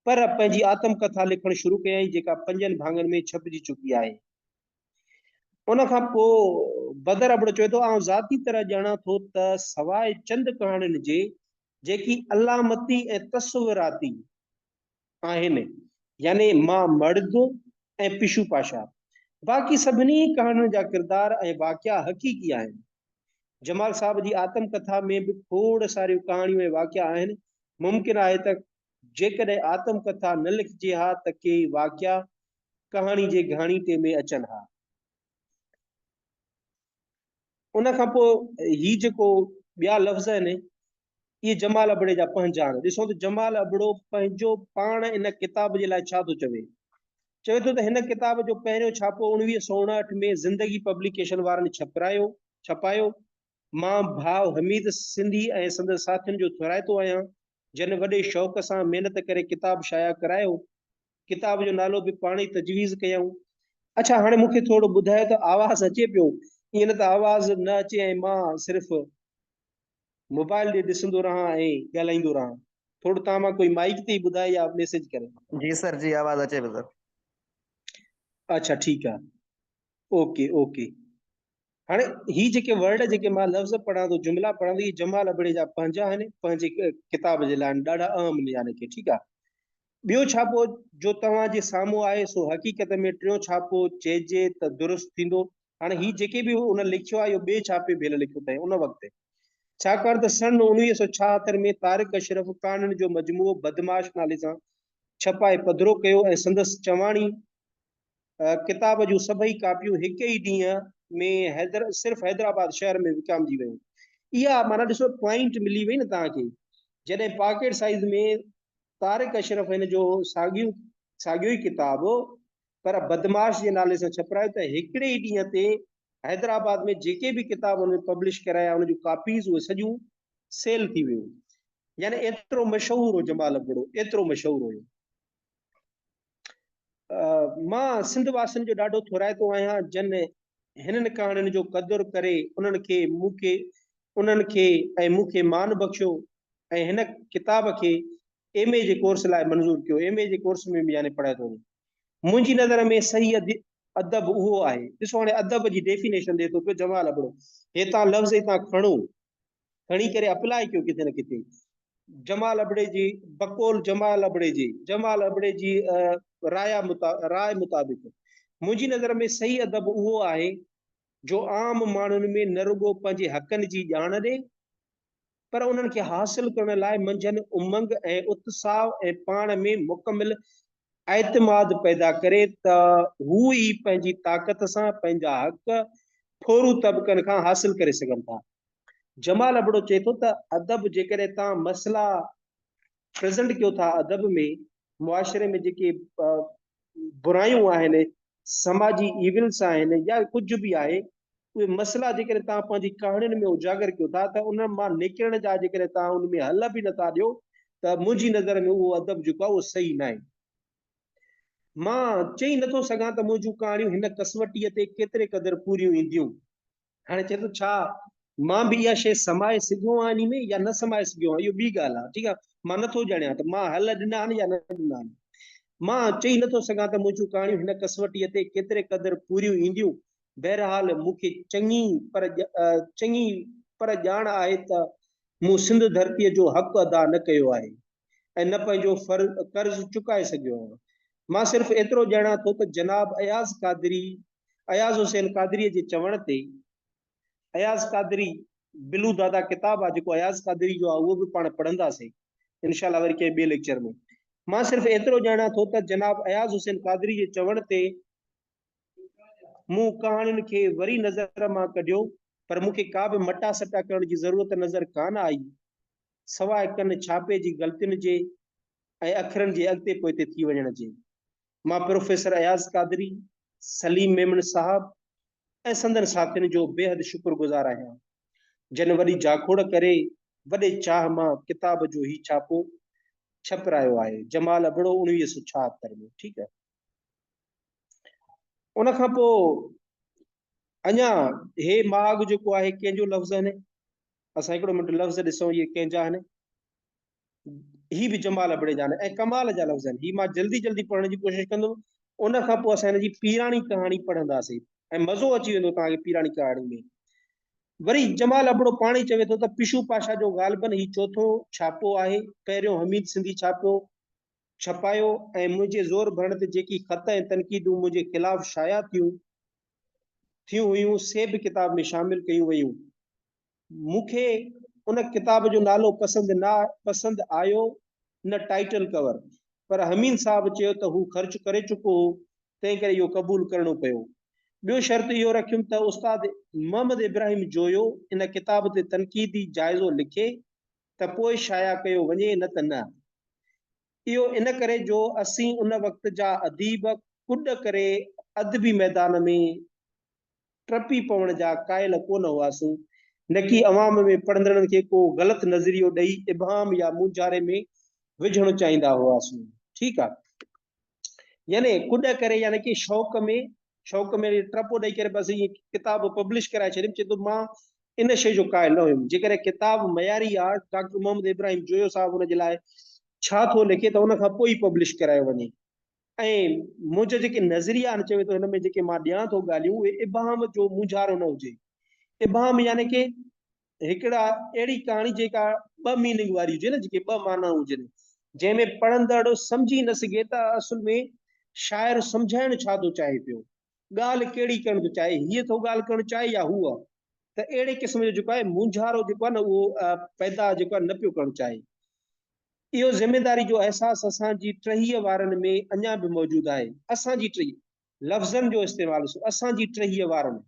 पर पंहिंजी आत्मकथा लिखणु शुरू कयईं, जेका 5 भाङनि में छपिजी चुकी आहे। उन खां पोइ बदर अबड़ो चवे थो, आउं ज़ाती तरह ॼाणा थो त सवाइ चंद कहाणियुनि जे जेकी अलामती ऐं तस्वुराती आहिनि, यानी मां मर्द ऐं पिशू पाशा, बाक़ी सभिनी कहाणियुनि जा किरदार ऐं वाक़िया हक़ीक़ी आहिनि। जमाल साहब जी आत्मकथा में बि खोड़ सारियूं कहाणियूं ऐं वाक़िया आहिनि। मुमकिन आहे त जेकॾहिं आत्मकथा न लिखिजे हा त के वाक़िया कहाणी जे घाणीटे में अचनि हा। उन खां पोइ ही जेको ॿिया लफ़्ज़ आहिनि, इहे जमाल अबड़े जा पंहिंजा आहिनि। ॾिसो त जमाल अबड़ो पंहिंजो पाण इन किताब जे लाइ छा थो चवे थो त हिन किताब जो पहिरियों छापो 1959 में ज़िंदगी पब्लिकेशन वारनि छपायो। मां भाउ हमीद सिंधी ऐं संदसि साथियुनि जो थोराइतो आहियां, जिन वॾे शौक़ सां महिनत करे किताब शाया करायो। किताब जो नालो बि पाण ई तजवीज़ कयऊं। अच्छा, हाणे मूंखे थोरो ॿुधायो त आवाज़ अचे पियो? ईअं न त आवाज़ न अचे ऐं मां सिर्फ़ु मोबाइल ॾे ॾिसंदो रहां ऐं ॻाल्हाईंदो रहां। थोरो तव्हां मां कोई माइक ते ॿुधाए या मैसेज करे। जी सर, जी आवाज़ अचे पियो सर। अच्छा ठीकु आहे, ओके। हाणे ही जेके वर्ड जेके मां लफ़्ज़ पढ़ां थो, जुमिला पढ़ां थो, इहे जमाल अबड़े जा पंहिंजा आहिनि, पंहिंजे किताब जे लाइ ॾाढा अहम, यानी कि ठीकु आहे। ॿियो छापो जो तव्हांजे साम्हूं आहे सो हक़ीक़त में 3 छापो चइजे त दुरुस्त थींदो। हाणे ही जेके बि हुन लिखियो आहे इहो ॿिए छापे भेल लिखियो अथई उन वक़्तु, छाकाणि त सन 1976 में तारिक अशरफ कहाणियुनि जो मजमूओ बदमाश नाले सां छपाए पधिरो कयो ऐं संदसि चवाणी किताब जूं सभई कापियूं हिक ई ॾींहं में सिर्फ़ु हैदराबाद शहर में विकामजी वयूं। इहा माना ॾिसो पॉइंट मिली वई न तव्हांखे। जॾहिं पॉकेट साइज़ में तारिक अशरफ हिन जो साॻियो ई किताब पर बदमाश जे नाले सां छपरायो त हिकिड़े ई ॾींहं ते हैदराबाद में जेके बि किताब हुन पब्लिश कराया उन जूं कापीज़ उहे सॼियूं सेल थी वियूं। यानी एतिरो मशहूर हो जमाल अबड़ो, एतिरो मशहूर हुयो। मां सिंध वासियुनि जो ॾाढो थोराइतो आहियां, जिन हिननि कहाणियुनि जो क़दुरु करे उन्हनि खे ऐं मूंखे मान बख़्शियो ऐं हिन किताब खे MA जे कोर्स लाइ मंज़ूर कयो। MA जे कोर्स में बि यानी पढ़ाए थो। मुंहिंजी नज़र में सही अदब उहो आहे। ॾिसो हाणे अदब जी डेफिनेशन ॾिए थो पियो जमाल अबड़ो। हितां लफ़्ज़ हितां खणी करे अप्लाई कयो किथे न किथे। जमाल अबड़े जी बकौल जमाल अबड़े जी राय मुताबिक़ मुंहिंजी नज़र में सही अदब उहो आहे जो आम माण्हुनि में न रुगो पंहिंजे हक़नि जी ॼाण ॾे, पर उन्हनि खे हासिल करण लाइ मंझंदि उमंग ऐं उत्साह ऐं पाण में मुकमिल एतमाद पैदा करे त हू ई पंहिंजी ताक़त सां पंहिंजा हक़ थोरू तबक़नि खां हासिल करे सघनि था। जमाल अबड़ो चए थो त अदब जेकॾहिं तव्हां मसइला प्रेज़ेंट कयो था अदब में, मुआशरे में जेके बुरायूं आहिनि, समाजी इविल्स आहिनि या कुझु बि आहे, उहे मसइला जेकॾहिं तव्हां पंहिंजी कहाणियुनि में उजागर कयो था त उन मां निकिरण जा जेकॾहिं तव्हां उन में हल बि नथा ॾियो त मुंहिंजी नज़र में उहो अदब जेको आहे उहो सही न आहे। मां चई नथो सघां त मुंहिंजूं कहाणियूं हिन कसवटीअ ते केतिरे क़दुरु पूरियूं ईंदियूं। हाणे चए थो छा मां बि इहा शइ समाए सघियो आहियां इन में या न समाए सघियो आहियां, इहो ॿी ॻाल्हि आहे। ठीकु आहे, मां नथो ॼाणियां त मां हल ॾिना आहिनि या न ॾिना आहिनि। मां चई नथो सघां त मुंहिंजूं कहाणियूं हिन कसवटीअ ते केतिरे क़दुरु पूरियूं ईंदियूं। बहरहाल मूंखे चङी पर ॼाण आहे त मूं सिंध धरतीअ जो हक़ अदा न कयो आहे ऐं न पंहिंजो कर्ज़ चुकाए सघियो आहियां। मां सिर्फ़ु एतिरो ॼाणा थो त जनाब अयाज़ हुसैन कादरीअ जे चवण ते, अयाज़ कादरी बिलू दादा किताब आहे जेको अयाज़ कादरी जो आहे उहो बि पाण पढ़ंदासीं इंशाल्लाह वरी कंहिं ॿिए लेक्चर में। मां सिर्फ़ु एतिरो ॼाणा थो त जनाब अयाज़ हुसैन कादरी जे चवण ते मूं कहाणियुनि खे वरी नज़र मां कढियो, पर मूंखे का बि मटा सटा करण जी ज़रूरत नज़र कान आई, सवाइ कन छापे जी ग़लतियुनि जे ऐं अखरनि जे अॻिते पोइते थी वञण जे। मां प्रोफेसर अयाज़ कादरी, सलीम मेमन साहब ऐं संदन साथियुनि जो बेहद शुक्रगुज़ार आहियां जिन वॾी जाखोड़ करे वॾे चाह मां किताब जो ही छापो छपरायो आहे। जमाल अबड़ो 1976 में। ठीकु आहे, उन खां पोइ अञा हे माग जेको आहे कंहिंजो लफ़्ज़ आहिनि, असां हिकिड़ो मिंट लफ़्ज़ ॾिसूं इहे कंहिंजा आहिनि। ही भी जमाल अबड़े जा आहिनि ऐं कमाल जा लफ़्ज़ आहिनि। ही मां जल्दी जल्दी पढ़ण जी कोशिशि कंदुमि, उन खां पोइ असां हिन जी पीराणी कहाणी पढ़ंदासीं ऐं मज़ो अची वेंदो तव्हांखे पीराणी कहाणी में। वरी जमाल अबड़ो पाण ई चवे थो त पिशू पाशा जो ग़ालिबन ही चौथों छापो आहे। पहिरियों हमीद सिंधी छपायो ऐं मुंहिंजे ज़ोर भरण ते जेकी ख़त ऐं तनक़ीदूं मुंहिंजे ख़िलाफ़ शाया थियूं हुयूं से बि किताब में शामिल कयूं वयूं। मूंखे उन किताब जो नालो पसंदि आयो न टाइटल कवर, पर हमीद साहब चयो त हू ख़र्च करे चुको हो, तंहिं करे इहो क़बूल करणो पियो। ॿियो शर्त इहो रखियुमि त उस्ताद मोहम्मद इब्राहिम जोयो इन किताब ते तनक़ीदी जाइज़ो लिखे त पोइ शाया कयो वञे, न त न। इहो इन करे जो असीं उन वक़्त जा अदीब कुॾ करे अदबी मैदान में टपी पवण जा क़ाइल कोन हुआसीं, न कि अवाम में पढ़ंदड़नि खे को ग़लति नज़रियो ॾेई इबहाम या मुंझारे में विझणु चाहींदा हुआसीं। ठीकु आहे, यानी कुॾ करे यानी कि शौक़ में टपो ॾेई करे बसि इहे किताब पब्लिश कराए छॾियमि। चए थो मां इन शइ जो क़ाइल न हुयुमि। जेकॾहिं किताब मयारी आहे, डॉक्टर मोहम्मद इब्राहिम जोयो साहब हुन जे लाइ छा थो लिखे त उन खां पोइ ई पब्लिश करायो वञे। ऐं मुंहिंजा जेके नज़रिया आहिनि, चवे थो हिन में जेके मां ॾियां थो ॻाल्हियूं, उहे इबहाम जो मुंझारो न हुजे। इबहाम यानी कि हिकिड़ा अहिड़ी कहाणी जेका ॿ मीनिंग वारी हुजे न, जेके ॿ माना हुजनि, जंहिंमें पढ़ंदड़ सम्झी न सघे त असुल में शाइर सम्झाइण छा थो चाहे पियो, ॻाल्हि कहिड़ी करणु थो चाहे, हीअ थो ॻाल्हि करणु चाहे या हूअ। त अहिड़े क़िस्म जो जेको आहे मुंझारो जेको आहे न उहो पैदा जेको आहे न पियो करणु चाहे। इहो ज़िमेदारी जो अहसासु असांजी टहीअ वारनि में अञा बि मौजूदु आहे। असांजी टही लफ़्ज़नि जो इस्तेमालु, असांजी टहीअ वारनि,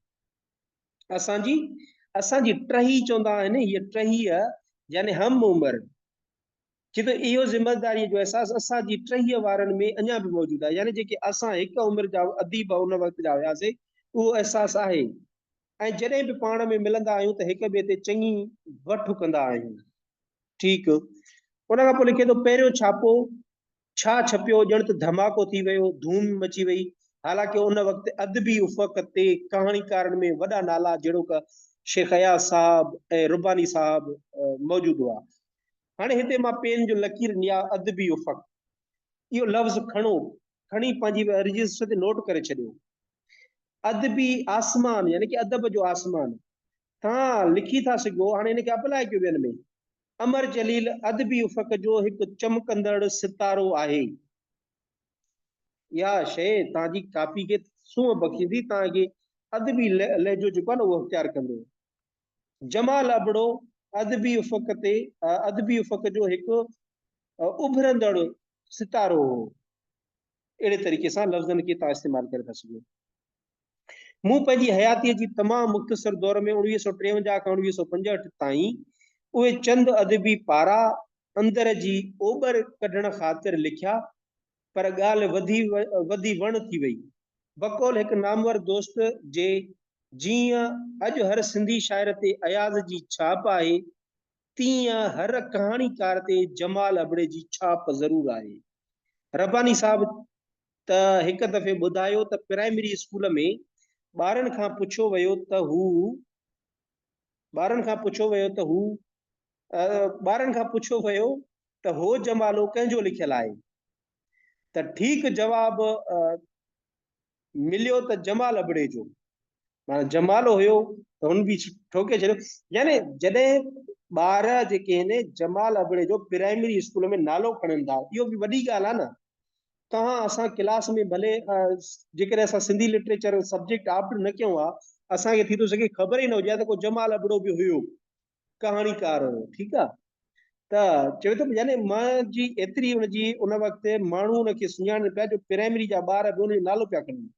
असांजी टही चवंदा आहिनि, हीअ टहीअ यानी हम उमिरि। छो त इहो ज़िमेदारीअ जो अहसासु असांजी टहीअ वारनि में अञा बि मौजूदु आहे, यानी जेके असां हिकु उमिरि जा अदीब उन वक़्त जा हुआसीं, उहो अहसासु आहे। ऐं जॾहिं बि पाण में मिलंदा आहियूं त हिक ॿिए ते चङी वठु कंदा आहियूं। ठीकु, उन खां पोइ लिखे थो पहिरियों छापो छा छपियो, ॼण त धमाको थी वियो, धूम मची वई। हालांकि उन वक़्तु अदबी उफ़क़ ते कहाणीकारनि में वॾा नाला जहिड़ो क शेख अयाज़ साहब ऐं रुबानी साहब मौजूदु हुआ। हाणे हिते मां पेन जो लकीर ॾियां, अदबी उफ़क़, इहो लफ़्ज़ खणी पंहिंजी रजिस्टर ते नोट करे छॾियो। अदबी आसमान यानी कि अदब जो आसमान तव्हां लिखी था सघो। हाणे हिनखे अप्लाई कयो ॿियनि में। अमर जलील अदबी उफ़क़ जो हिकु चमकंदड़ सितारो आहे। इहा शइ तव्हांजी कापी खे सूंह बखींदी तव्हांखे अदबी लहजो जेको आहे न उहो इख्तियार कंदो। जमाल अबड़ो अदबी उफ़क़ ते अदबी उफ़क़ जो हिकु उभरंदड़ सितारो हो। अहिड़े तरीक़े सां लफ़्ज़नि खे तव्हां इस्तेमालु करे था सघो। मूं पंहिंजी हयातीअ जी तमामु मुख़्तसर दौर में 1953 खां 1965 ताईं उहे चंद अदबी पारा अंदर जी ओभर कढण ख़ातिर लिखिया, पर ॻाल्हि वधी वण थी वई। बकौल हिकु नामवर दोस्त जे जीअं अॼु हर सिंधी शाइर ते अयाज़ जी छाप आहे, तीअं हर कहाणीकार ते जमाल अबड़े जी छाप ज़रूर आहे। रब्बानी साहब त हिकु दफ़े ॿुधायो त प्राइमरी स्कूल में ॿारनि खां पुछियो वियो त हो जमालो कंहिंजो लिखियल आहे, त ठीक जवाब मिलियो त जमाल अबड़े जो। माना जमालो हुयो त हुन बि ठोके छॾियो। यानी जॾहिं ॿार जेके आहिनि जमाल अबड़े जो प्राइमरी स्कूल में नालो खणनि था, इहो बि वॾी ॻाल्हि आहे न। तव्हां असां क्लास में भले जेकॾहिं असां सिंधी लिटरेचर सब्जेक्ट ऑप्ट न कयूं आहे, असांखे थी थो सघे ख़बर ई न हुजे त को जमाल अबड़ो बि हुयो, कहाणीकार हुयो। ठीकु आहे, त चवे थो यानी मां जी एतिरी हुनजी उन वक़्तु माण्हू हुनखे सुञाणनि पिया जो प्राइमरी जा ॿार बि हुनजो नालो पिया खणनि।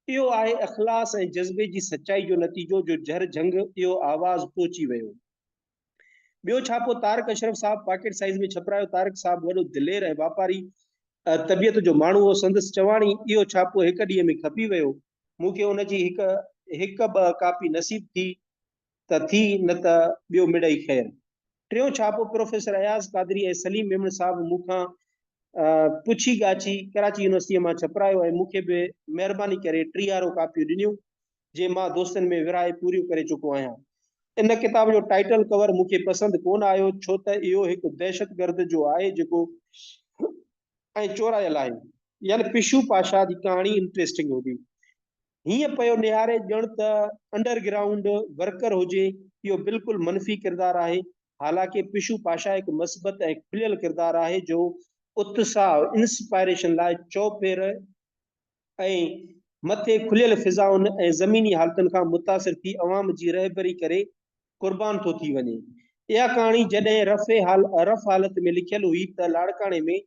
इहो आहे अख़लास ऐं जज़्बे जी सचाई जो नतीजो जो झर झंग इहो आवाज़ पहुची वियो। ॿियो छापो तारक अशरफ साहब पॉकेट साइज़ में छपरायो। तारक साहब वॾो दिलेर ऐं वापारी तबियत जो माण्हू हो। संदसि चवाणी इहो छापो हिकु ॾींहं में खपी वियो। मूंखे उनजी हिकु ॿ कापी नसीब थी त थी, न त ॿियो मिड़ई ख़ैर। टियों छापो प्रोफेसर अयाज़ कादरी ऐं सलीम मेमन साहब मूंखां पुछी ॻाची कराची यूनिवर्सिटीअ मां छपरायो ऐं मूंखे बि महिरबानी करे 30 कापियूं ॾिनियूं, जे मां दोस्तनि में विराए पूरियूं करे चुको आहियां। इन किताब जो टाइटल कवर मूंखे पसंदि कोन आयो, छो त इहो हिकु दहशतगर्द जो आहे जेको ऐं चोरायल आहे। यानी पिशू पाशा जी कहाणी इंटरेस्टिंग हूंदी। हीअं पियो निहारे ॼण त अंडरग्राउंड वर्कर हुजे। इहो बिल्कुलु मनफ़ी किरदारु आहे। हालांकि पिशू पाशा हिकु मस्बत ऐं खुलियल किरदारु आहे जो उत्साह इंस्पायरेशन लाइ चौफेर ऐं मथे खुलियल फिज़ाउनि ऐं ज़मीनी हालतुनि खां मुतासिर थी अवाम जी रहबरी करे क़ुर्बान थो थी वञे। इहा कहाणी जॾहिं रफ़ हालत में लिखियल हुई त लाड़काणे में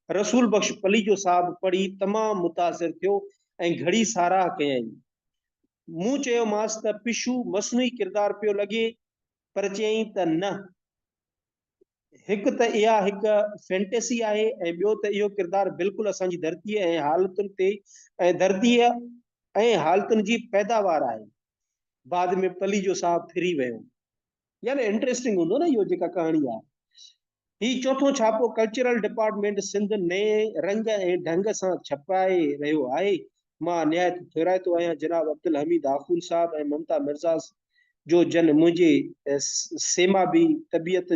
रसूल बख्श पलीजो साहब पढ़ी तमामु मुतासिर थियो ऐं घड़ी साराह कयईं। मूं चयोमांसि त पिशू मसनूई किरदारु पियो लॻे, पर चयईं त न, हिकु त इहा हिकु फैंटेसी आहे ऐं ॿियो त इहो किरदारु बिल्कुलु असांजी धरतीअ ऐं हालतुनि ते धरतीअ ऐं हालतुनि जी पैदावार आहे। बाद में पलीजो साहब फिरी वियो। यानी इंटरेस्टिंग हूंदो न इहो जेका कहाणी आहे। ही चौथों छापो कल्चरल डिपार्टमेंट सिंध नए रंग ऐं ढंग सां छपाए रहियो आहे। मां निहायत थोराइतो आहियां जनाब अब्दुल हमीद आखून साहब ऐं ममता मिर्ज़ा जो जन मुंहिंजे सेमाबी तबियत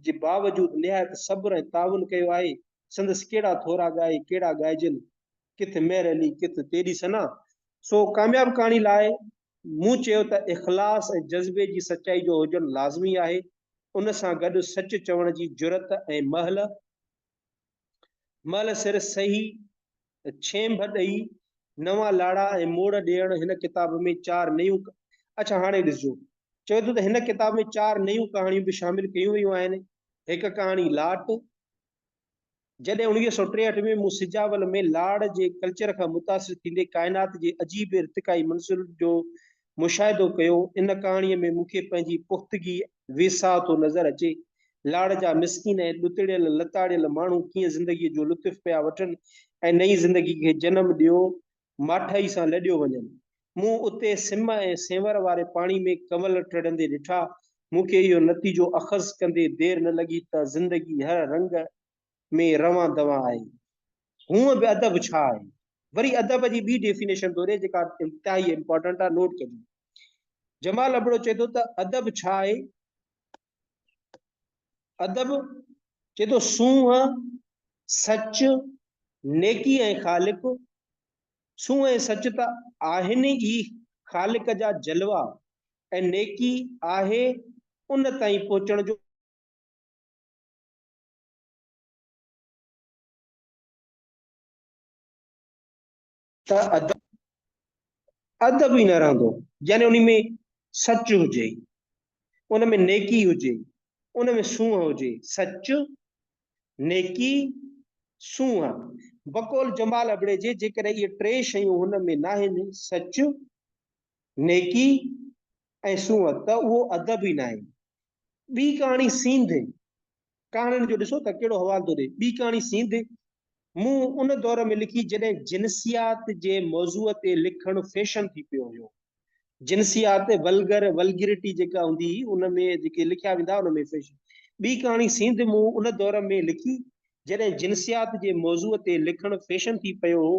जे बावजूदि निहायत सब्र ऐं ताउन कयो आहे। संदसि कहिड़ा थोरा ॻाए कहिड़ा ॻाइजनि, किथ मेहर अली किथ तेरी सना। सो कामयाब कहाणी लाइ मूं चयो त इख़लास ऐं जज़्बे जी सचाई जो हुजणु लाज़मी आहे। उन सां गॾु सच चवण जी जुरत ऐं महल सिर सही छेंभ ॾेई नवां लाड़ा ऐं मोड़ ॾियण। हिन किताब में 4 नयूं अच्छा हाणे ॾिसजो, चवे थो त हिन किताब में 4 नयूं कहाणियूं बि शामिल कयूं वियूं आहिनि। हिकु कहाणी लाट। जॾहिं 1963 में मूं सिजावल में लाड़ जे कल्चर खां मुतासिर थींदे काइनात जे अजीब इर्तिकाई मंसूर जो मुशाहिदो कयो, इन कहाणीअ में मूंखे पंहिंजी पुख़्तगी वेसा थो नज़र अचे। लाड़ जा मिसकिन ऐं ॾुतड़ियल लताड़ियल माण्हू कीअं ज़िंदगीअ जो लुत्फ़ पिया वठनि ऐं नई ज़िंदगी खे जनम ॾियो माठाई सां लॾियो वञनि। मूं उते सिम ऐं सेंवर वारे पाणी में कमल टिड़ंदे ॾिठा। मूंखे इहो नतीजो अख़ज़ कंदे देरि न लॻी त ज़िंदगी हर रंग में रवां दवा आहे। हूअं बि अदब छा आहे? वरी अदब जी ॿी डेफिनेशन थो ॾे जेका इंतिहाई इंपॉर्टेंट आहे, नोट कजो। जमाल अबड़ो चए थो त अदब छा आहे? अदब चए थो सूंहं, सच, नेकी ऐं ख़ालिक। सूंहं ऐं सच त आहिनि ई ख़ालिक जा जलवा, ऐं नेकी आहे उन ताईं पहुचण जो त अदब ही न रहंदो, यानी उन में सच हुजे, उन में नेकी हुजे, उन में सूंहं हुजे। सच, नेकी, सूंहं। बकौल जमाल अबड़े जे जेकॾहिं इहे टे शयूं हुन में न आहिनि, सच, नेकी ऐं सूंहं, त उहो अदब ई न आहे। ॿी कहाणी सींध, कहाणियुनि जो ॾिसो त कहिड़ो हवालो थो ॾे। ॿी कहाणी सींध मूं उन दौर में लिखी जॾहिं जिनसियात जे मौज़ूअ ते लिखणु फैशन थी पियो हुयो। जिनसियात, वल्गरिटी जेका हूंदी हुई, उन में जेके लिखिया वेंदा उन में फैशन। ॿी कहाणी सींध मूं उन दौर में लिखी जॾहिं जिनसियात जे मौज़ूअ ते लिखणु फैशन थी पियो हो।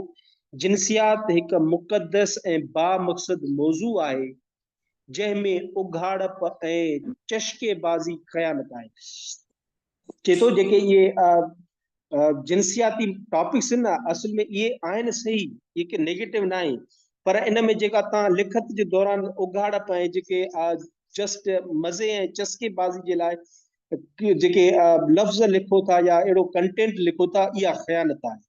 जिनसियात हिकु मुक़दस ऐं बामक़सद मौज़ू आहे जंहिंमें उघाड़प ऐं चश्केबाज़ी क़यामत आहे। चए थो जेके इहे जिनसियाती टॉपिक्स आहिनि न, असल में इहे आहिनि सही, इहे के नेगेटिव न आहे, पर इन में जेका तव्हां लिखत जे दौरान उघाड़प ऐं जेके जस्ट मज़े ऐं चस्केबाज़ी जे लाइ जेके लफ़्ज़ लिखो था या अहिड़ो कंटेंट लिखो था, इहा ख़यानत आहे।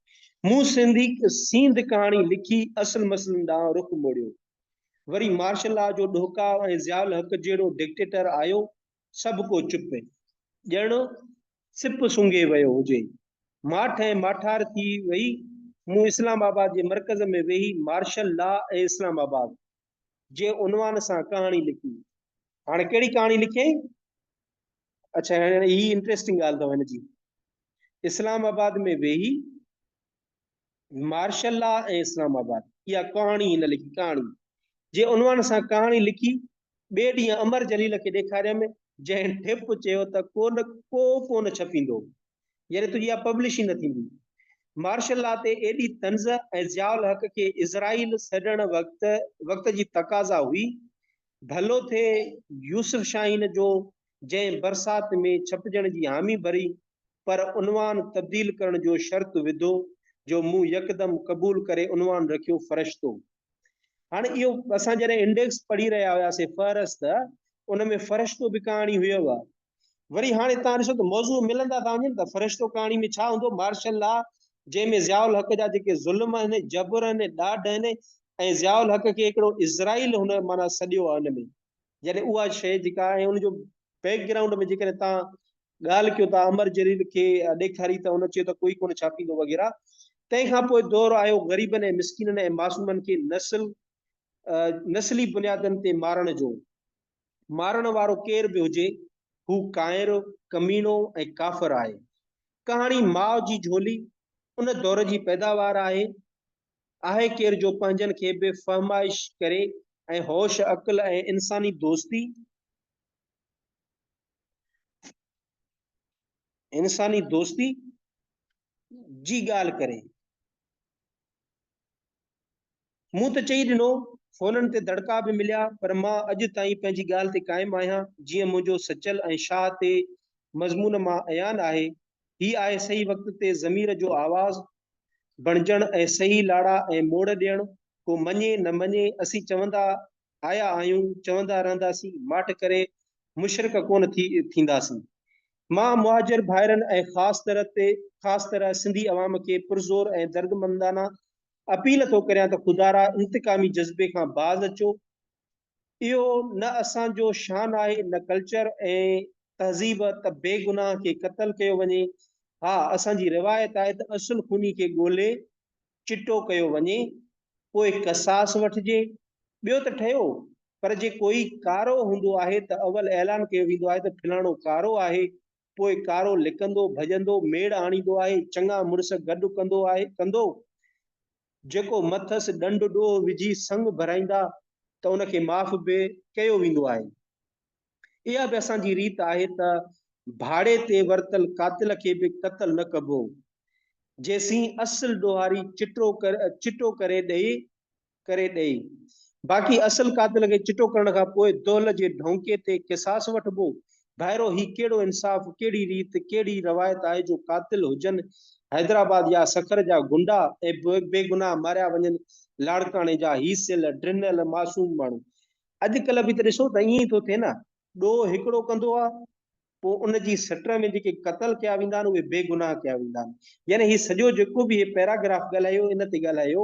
मूं सींध कहाणी लिखी असल मसइलनि ॾांहुं रुख़ मोड़ियो। वरी मार्शल लॉ जो ॾोहकाव ऐं ज़ियाउल हक़ जहिड़ो डिक्टेटर आयो, सभु को चुप, ॼण सिप सूंघे वियो हुजे। माठ ऐं माठार थी वई। मूं इस्लामाबाद जे मर्कज़ में वेही मार्शल लॉ ऐं इस्लामाबाद जे उनवान सां कहाणी लिखी। हाणे कहिड़ी कहाणी लिखियईं? अच्छा, ही इंटरेस्टिंग ॻाल्हि अथव हिनजी। इस्लामाबाद में वेही मार्शल लॉ ऐं इस्लामाबाद, इहा कहाणी हिन लिखी, कहाणी जे उनवान सां कहाणी लिखी। ॿिए ॾींहुं अमर जलील खे ॾेखारियमि, जंहिं ठिप चयो त कोन छपींदो, यानी तुंहिंजी इहा पब्लिश ई न थींदी। मार्शल लॉ ते एॾी तंज़ ऐं ज़ियाउल हक़ खे इज़राइल छॾण वक़्त जी तक़ाज़ा हुई। भलो थिए यूसुफ शाहीन जो, जंहिं बरसात में छपजण जी हामी भरी, पर उनवान तब्दील करण जो शर्त विधो, जो मूं यकदम क़बूल करे उनवान रखियो फ़रिश्तो। हाणे इहो असां जॾहिं इंडेक्स पढ़ी रहिया हुआसीं, फ़हरिस्त, उन में फ़रिश्तो बि कहाणी हुयव। वरी हाणे तव्हां ॾिसो त मौज़ू मिलंदा था वञनि त फ़रिश्तो कहाणी में छा हूंदो? मार्शल लॉ, जंहिंमें ज़ियाउल हक़ जा जेके ज़ुल्म आहिनि, जबर आहिनि, ॾाढ आहिनि, ऐं ज़ियाउल हक़ खे हिकिड़ो इज़राइल हुन माना सॼियो आहे हुन में, यानी उहा शइ जेका आहे उनजो बैकग्राउंड में जेकॾहिं तव्हां ॻाल्हि कयो था अमर जलील खे ॾेखारी त हुन चयो त कोई कोन छापींदो वग़ैरह। तंहिंखां पोइ दौरु आयो ग़रीबनि ऐं मिसकिननि ऐं मासूमनि खे नस्ली बुनियादनि ते मारण जो। मारण वारो केर बि हुजे, हू काइर, कमीनो ऐं काफ़िर आहे। कहाणी माउ जी झोली उन दौर जी पैदावार आहे केर जो पंहिंजनि खे बि फरमाइश करे ऐं होश, अक़ल ऐं इंसानी दोस्ती जी ॻाल्हि करे। मूं त चई ॾिनो, फ़ोननि ते दड़का बि मिलिया, पर मां अॼु ताईं पंहिंजी ॻाल्हि ते क़ाइमु आहियां, जीअं मुंहिंजो सचल ऐं शाह ते मज़मून मां अयान आहे। ही आहे सही वक़्त ते ज़मीर जो आवाज़ बणजण ऐं सही लाड़ा ऐं मोड़ ॾियण। को मञे न मञे, असीं चवंदा आया आहियूं, चवंदा रहंदासीं, माठ करे मुशरिक कोन थींदासीं। मां मुहाजिर भाइरनि ऐं ख़ासि तरह सिंधी अवाम खे पुरज़ोर ऐं दर्दमंदाना अपील थो करियां त ख़ुदारा इंतकामी जज़्बे खां बाज़ अचो। इहो न असांजो शान आहे, न कल्चर ऐं तहज़ीब त बेगुनाह खे क़त्ल कयो वञे। हा, असांजी रिवायत आहे त असुल खूनी खे ॻोल्हे चिटो कयो वञे, पोइ कसास वठिजे। ॿियो त ठहियो, पर जे कोई कारो हूंदो आहे त अवल ऐलान कयो वेंदो आहे त फिलाणो कारो आहे। पोइ कारो लिकंदो भॼंदो मेड़ आणींदो आहे, चङा मुड़ुस गॾु कंदो जेको मथस ॾंड ॾोह विझी संग भराईंदा त उनखे माफ़ बि कयो वेंदो आहे। इहा बि असांजी रीत आहे त भाड़े ते वरतल कातिल खे बि क़त्ल न कबो, जेसीं असुल ॾोहारी चिटो करे ॾेई। बाक़ी असल कातिल खे चिटो करण खां पोइ दौल जे ढौंके ते किसास वठिबो। भाइरो, ही कहिड़ो इंसाफ़, कहिड़ी रीत, कहिड़ी रवायत आहे जो कातिल हुजनि हैदराबाद या सखर जा गुंडा ऐं बेगुनाह मारिया वञनि लाड़काणे जा हीसियल ड्रिनल मासूम माण्हू। अॼुकल्ह बि त ॾिसो त ईअं ई थो थिए न, ॾोह हिकिड़ो कंदो आहे, पोइ उनजी सट में जेके क़त्ल कया वेंदा आहिनि उहे बेगुनाह कया वेंदा आहिनि। यानी ही सॼो जेको बि पैराग्राफ ॻाल्हायो, इन ते ॻाल्हायो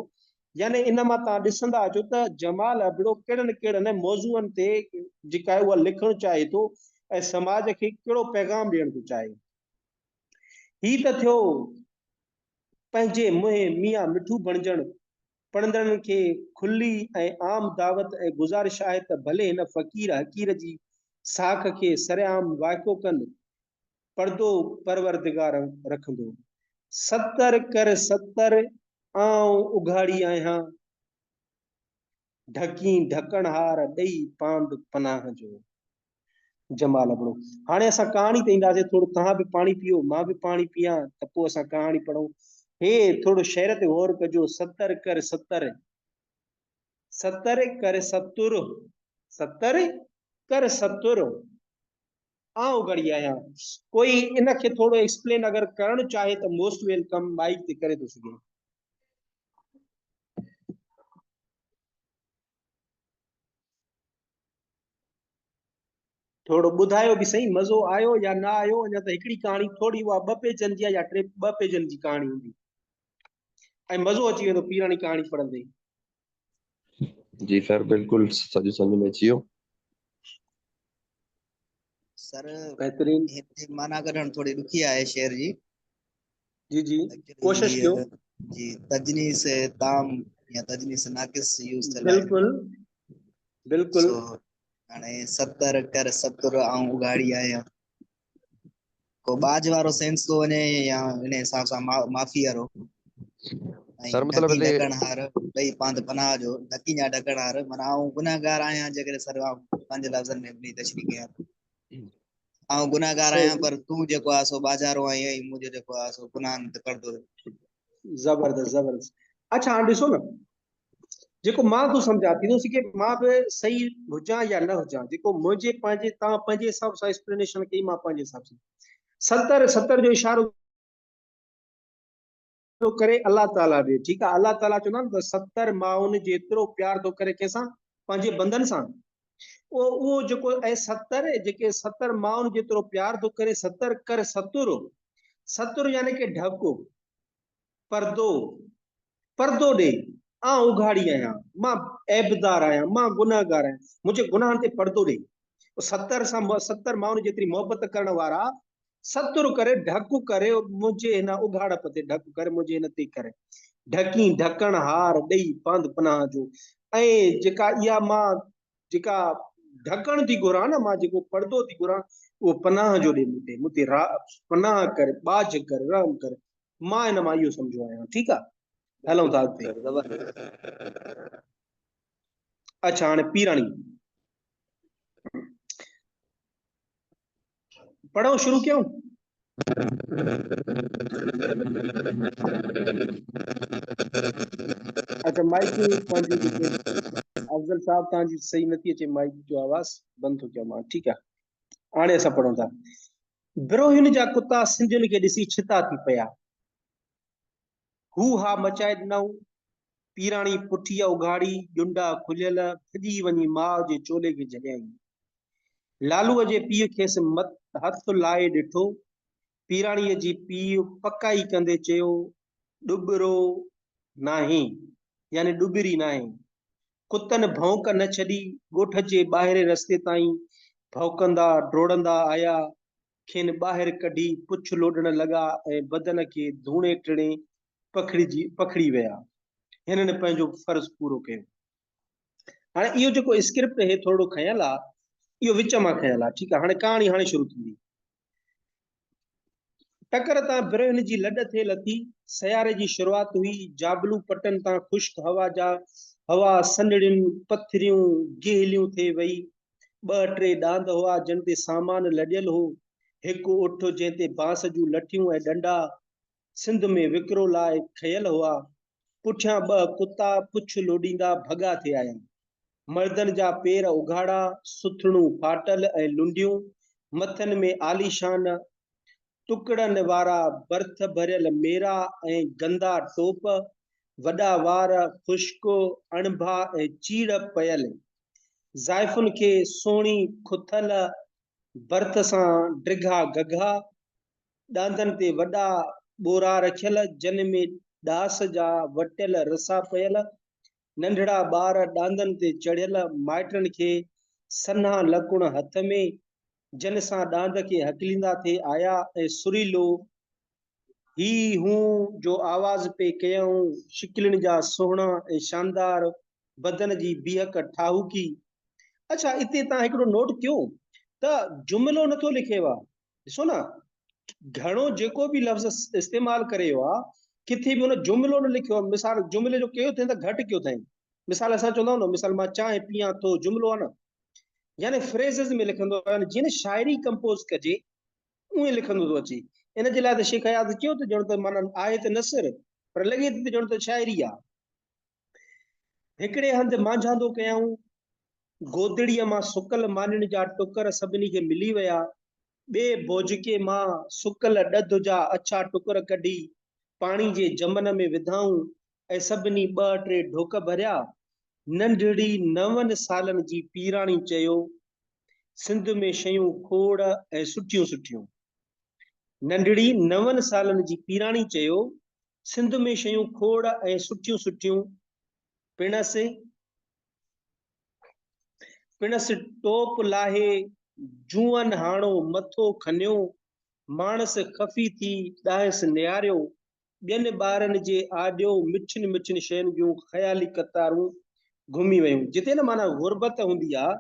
यानी इन मां तव्हां ॾिसंदा अचो त जमाल अबड़ो कहिड़नि कहिड़नि मौज़ूअनि ते जेका आहे उहा लिखणु चाहे थो ऐं समाज खे कहिड़ो पैगाम ॾियणु थो चाहे। ही त थियो पंहिंजे मुंहुं मियां मिठू बणजणु पढ़ंदड़नि खे खुली ऐं आम दावत ऐं गुज़ारिश आहे त भले हिन फ़क़ीर हकीर जी साख खे सरेआम वाइको कनि, पर्दो परवरदिगार रखंदो। 70 कर 70 आऊं उघाड़ी आहियां, ढकी ढकण हार ॾेई पांद पनाह जो। जमाल अबड़ो। हाणे असां कहाणी ते ईंदासीं, थोरो तव्हां बि पाणी पियो मां बि पाणी पियां त पोइ असां कहाणी पढ़ूं। हे थोरो शेर ते गौर कजो। 70 कर 70 70 कर 70 70 कर 70 आऊं उघाड़ी आहियां। कोई इन खे थोरो एक्सप्लेन अगरि करणु चाहे त मोस्ट वेलकम, माइक ते करे थो सघे। थोरो ॿुधायो बि सही, मज़ो आयो या न आयो। अञा त हिकिड़ी कहाणी थोरी उहा 2 पेजनि जी आहे या 2 पेजनि जी कहाणी हूंदी ऐं मज़ो अची वेंदो पीराणी कहाणी पढ़ंदे। जी सर, बिल्कुलु सॼो सम्झ में अची वियो। सर बहितरीन। हिते माना कढण थोड़ी ॾुखी आहे शेर जी। जी जी कोशिश कयो। जी तजनीस ताम या तजनीस नाकिस यूज़ थियल आहे। बिल्कुलु बिल्कुलु। सो हाणे 70 कर 70 आऊं उघाड़ी आहियां, को बाज वारो सेंस तो वञे या इन हिसाब सां माफ़ी वारो। सर मतलब ढकी ढकण हार ॾेई पांद पनाह जो। ढकी या ढकण हार माना आऊं गुनाहगार आहियां, जेकॾहिं सर पंहिंजे लफ़्ज़नि में अपनी तशरीह कयां आऊं गुनाहगार आहियां, पर तूं जेको आहे सो बाज़ारो आहीं ऐं मुंहिंजो जेको आहे सो गुनाहनि ते पर्दो। ज़बरदस्त ज़बरदस्त। अच्छा हाणे ॾिसो न, जेको मां थो सम्झां थी कि मां बि सही हुजां या न हुजां, जेको मुंहिंजे पंहिंजे तव्हां पंहिंजे हिसाब सां एक्सप्लेनेशन कई, मां पंहिंजे हिसाब सां 70 70 जो इशारो तो करे अल्लाह ताला ॾे। ठीकु आहे, अल्लाह ताला चवंदा आहिनि त 70 माउनि जेतिरो प्यार थो करे कंहिंसां, पंहिंजे बंदनि सां। उहो जेको ऐं 70 जेके 70 माउनि जेतिरो प्यार थो करे, 70 कर 70 70 यानी कि ढको, पर्दो पर्दो ॾे। आऊं उघाड़ी आहियां, मां ऐबदार आहियां, मां गुनाहगार आहियां, मुंहिंजे गुनाहनि ते पर्दो ॾे। 70 सां 70 माउनि जेतिरी मोहबत करण वारा 70 करे ढक करे मुंहिंजे हिन उघाड़प ते ढक करे, मुंहिंजे हिन ते करे ढकी ढकण हार ॾेई पांद पनाह जो। ऐं जेका इहा मां जेका ढकण थी घुरां न, मां जेको पर्दो थी घुरां, उहो पनाह जो ॾे मूं ते पनाह कर, बाज कर, रहम कर। मां हिन मां इहो सम्झो आहियां। ठीकु आहे, हलूं था अॻिते। अच्छा हाणे पीराणी पढ़ो, शुरू कयूं। अच्छा माइक पंहिंजी जेके अफजल साहब तव्हांजी सही नथी अचे, माइक जो आवाज़ बंदि थो कयां मां। ठीकु आहे, हाणे असां पढ़ूं था। बिरोहिन जा कुता सिंधियुनि खे ॾिसी छिता थी पिया, हू हा मचाए ॾिनऊं। पीराणी पुठीअ उघाड़ी, ॼुंडा खुलियल, फिॼी वञी माउ जे चोले खे जॻाई। लालूअ जे पीउ खेसि हथ लाहे ॾिठो। पीराणीअ जी पीउ पकाई कंदे चयो, ॾुबरो नाहे, यानी ॾुबरी नाहे। कुतनि भौंक न छॾी, ॻोठ जे ॿाहिरे रस्ते ताईं भौंकंदा डोड़ंदा आया। खेनि ॿाहिरि कढी पुछ लोॾण लॻा ऐं बदन खे धूणे टिणे पखड़ी विया। हिननि पंहिंजो फर्ज़ पूरो कयो। हाणे इहो जेको स्क्रिप्ट हे थोरो खयल आहे, इहो विच मां खयल आहे। ठीकु आहे, हाणे कहाणी हाणे शुरू थींदी। टकर तां बिरोहिन जी लॾ थे लथी, सियारे जी शुरूआत हुई। जाबलू पटन तां खुश्क हवा सनड़ियूं पथरियूं गिहलियूं थे वई। 2-3 ॾांद हुआ जिन ते सामान लॾियल हो। हिकु उठ जंहिं ते बांस जूं लठियूं ऐं डंडा सिंध में विकिरो लाइ खयल हुआ। पुठियां 2 कुता पुछ लोॾींदा भॻा थे आया। मर्दनि जा पेर उघाड़ा, सुथणूं फाटल ऐं लुंडियूं, मथनि में आलीशान टुकड़नि वारा बर्थ भरियल मेरा ऐं गंदा टोप, वॾा वार खुश्क अणभा ऐं चीड़ पयल। ज़ाइफुनि खे सोणी खुथल बर्थ सां ड्रिघा गघा, ॾांदनि ते वॾा ॿोरा रखियल, जिन में ॾास जा वटियल रसा पयल नंढड़ा ॿार ॾांदनि ते चढ़ियल माइटनि खे सन्हा लकुण हथ में जन सां ॾांद खे हकलींदा थे आया ऐं सुरीलो ही हूं जो आवाज़ पे कयऊं शिकिलनि जा सुहिणा ऐं शानदार बदन जी बीहक ठाहूकी। अच्छा इते तव्हां हिकिड़ो नोट कयो त जुमिलो नथो लिखेव ॾिसो न घणो जेको बि लफ़्ज़ इस्तेमाल करे आ किथे भी उन जुमिलो न लिखियो मिसाल जुमिले जो कयो थे त घटि कयो अथई मिसाल असां चवंदा आहियूं न मिसाल मां चांहि पियां थो जुमिलो आहे न यानी फ्रेज़िस में लिखंदो आहे जीअं शाइरी कंपोज़ कजे उहे लिखंदो थो अचे इन जे लाइ त शेख हयात चयो त ॼण त माना आहे त नसर पर लॻे थी ॼण त शाइरी आहे। हिकिड़े हंधि मांझांदो कयऊं गोदड़ीअ मां सुकल मानिन जा टुकर सभिनी खे मिली विया ॿिए भोजके मां सुकल ॾध जा अछा टुकर कढी पाणी जे जमन में विधाऊं ऐं सभिनी 2-3 ढोक भरिया। नंढड़ी 9 सालनि जी पीराणी चयो सिंध में शयूं खोड़ ऐं सुठियूं सुठियूं। नंढड़ी 9 सालनि जी पीराणी चयो सिंध में शयूं खोड़ ऐं सुठियूं सुठियूं। पिणस टोप लाहे जूअन हाणो मथो खनियो मानस खफ़ी थी ॾाहिस निहारियो ॿियनि ॿारनि जे आॾियो मिठियुनि मिठियुनि शयुनि जूं ख़याली कतारूं घुमी वयूं। जिते न माना गुरबत हूंदी आहे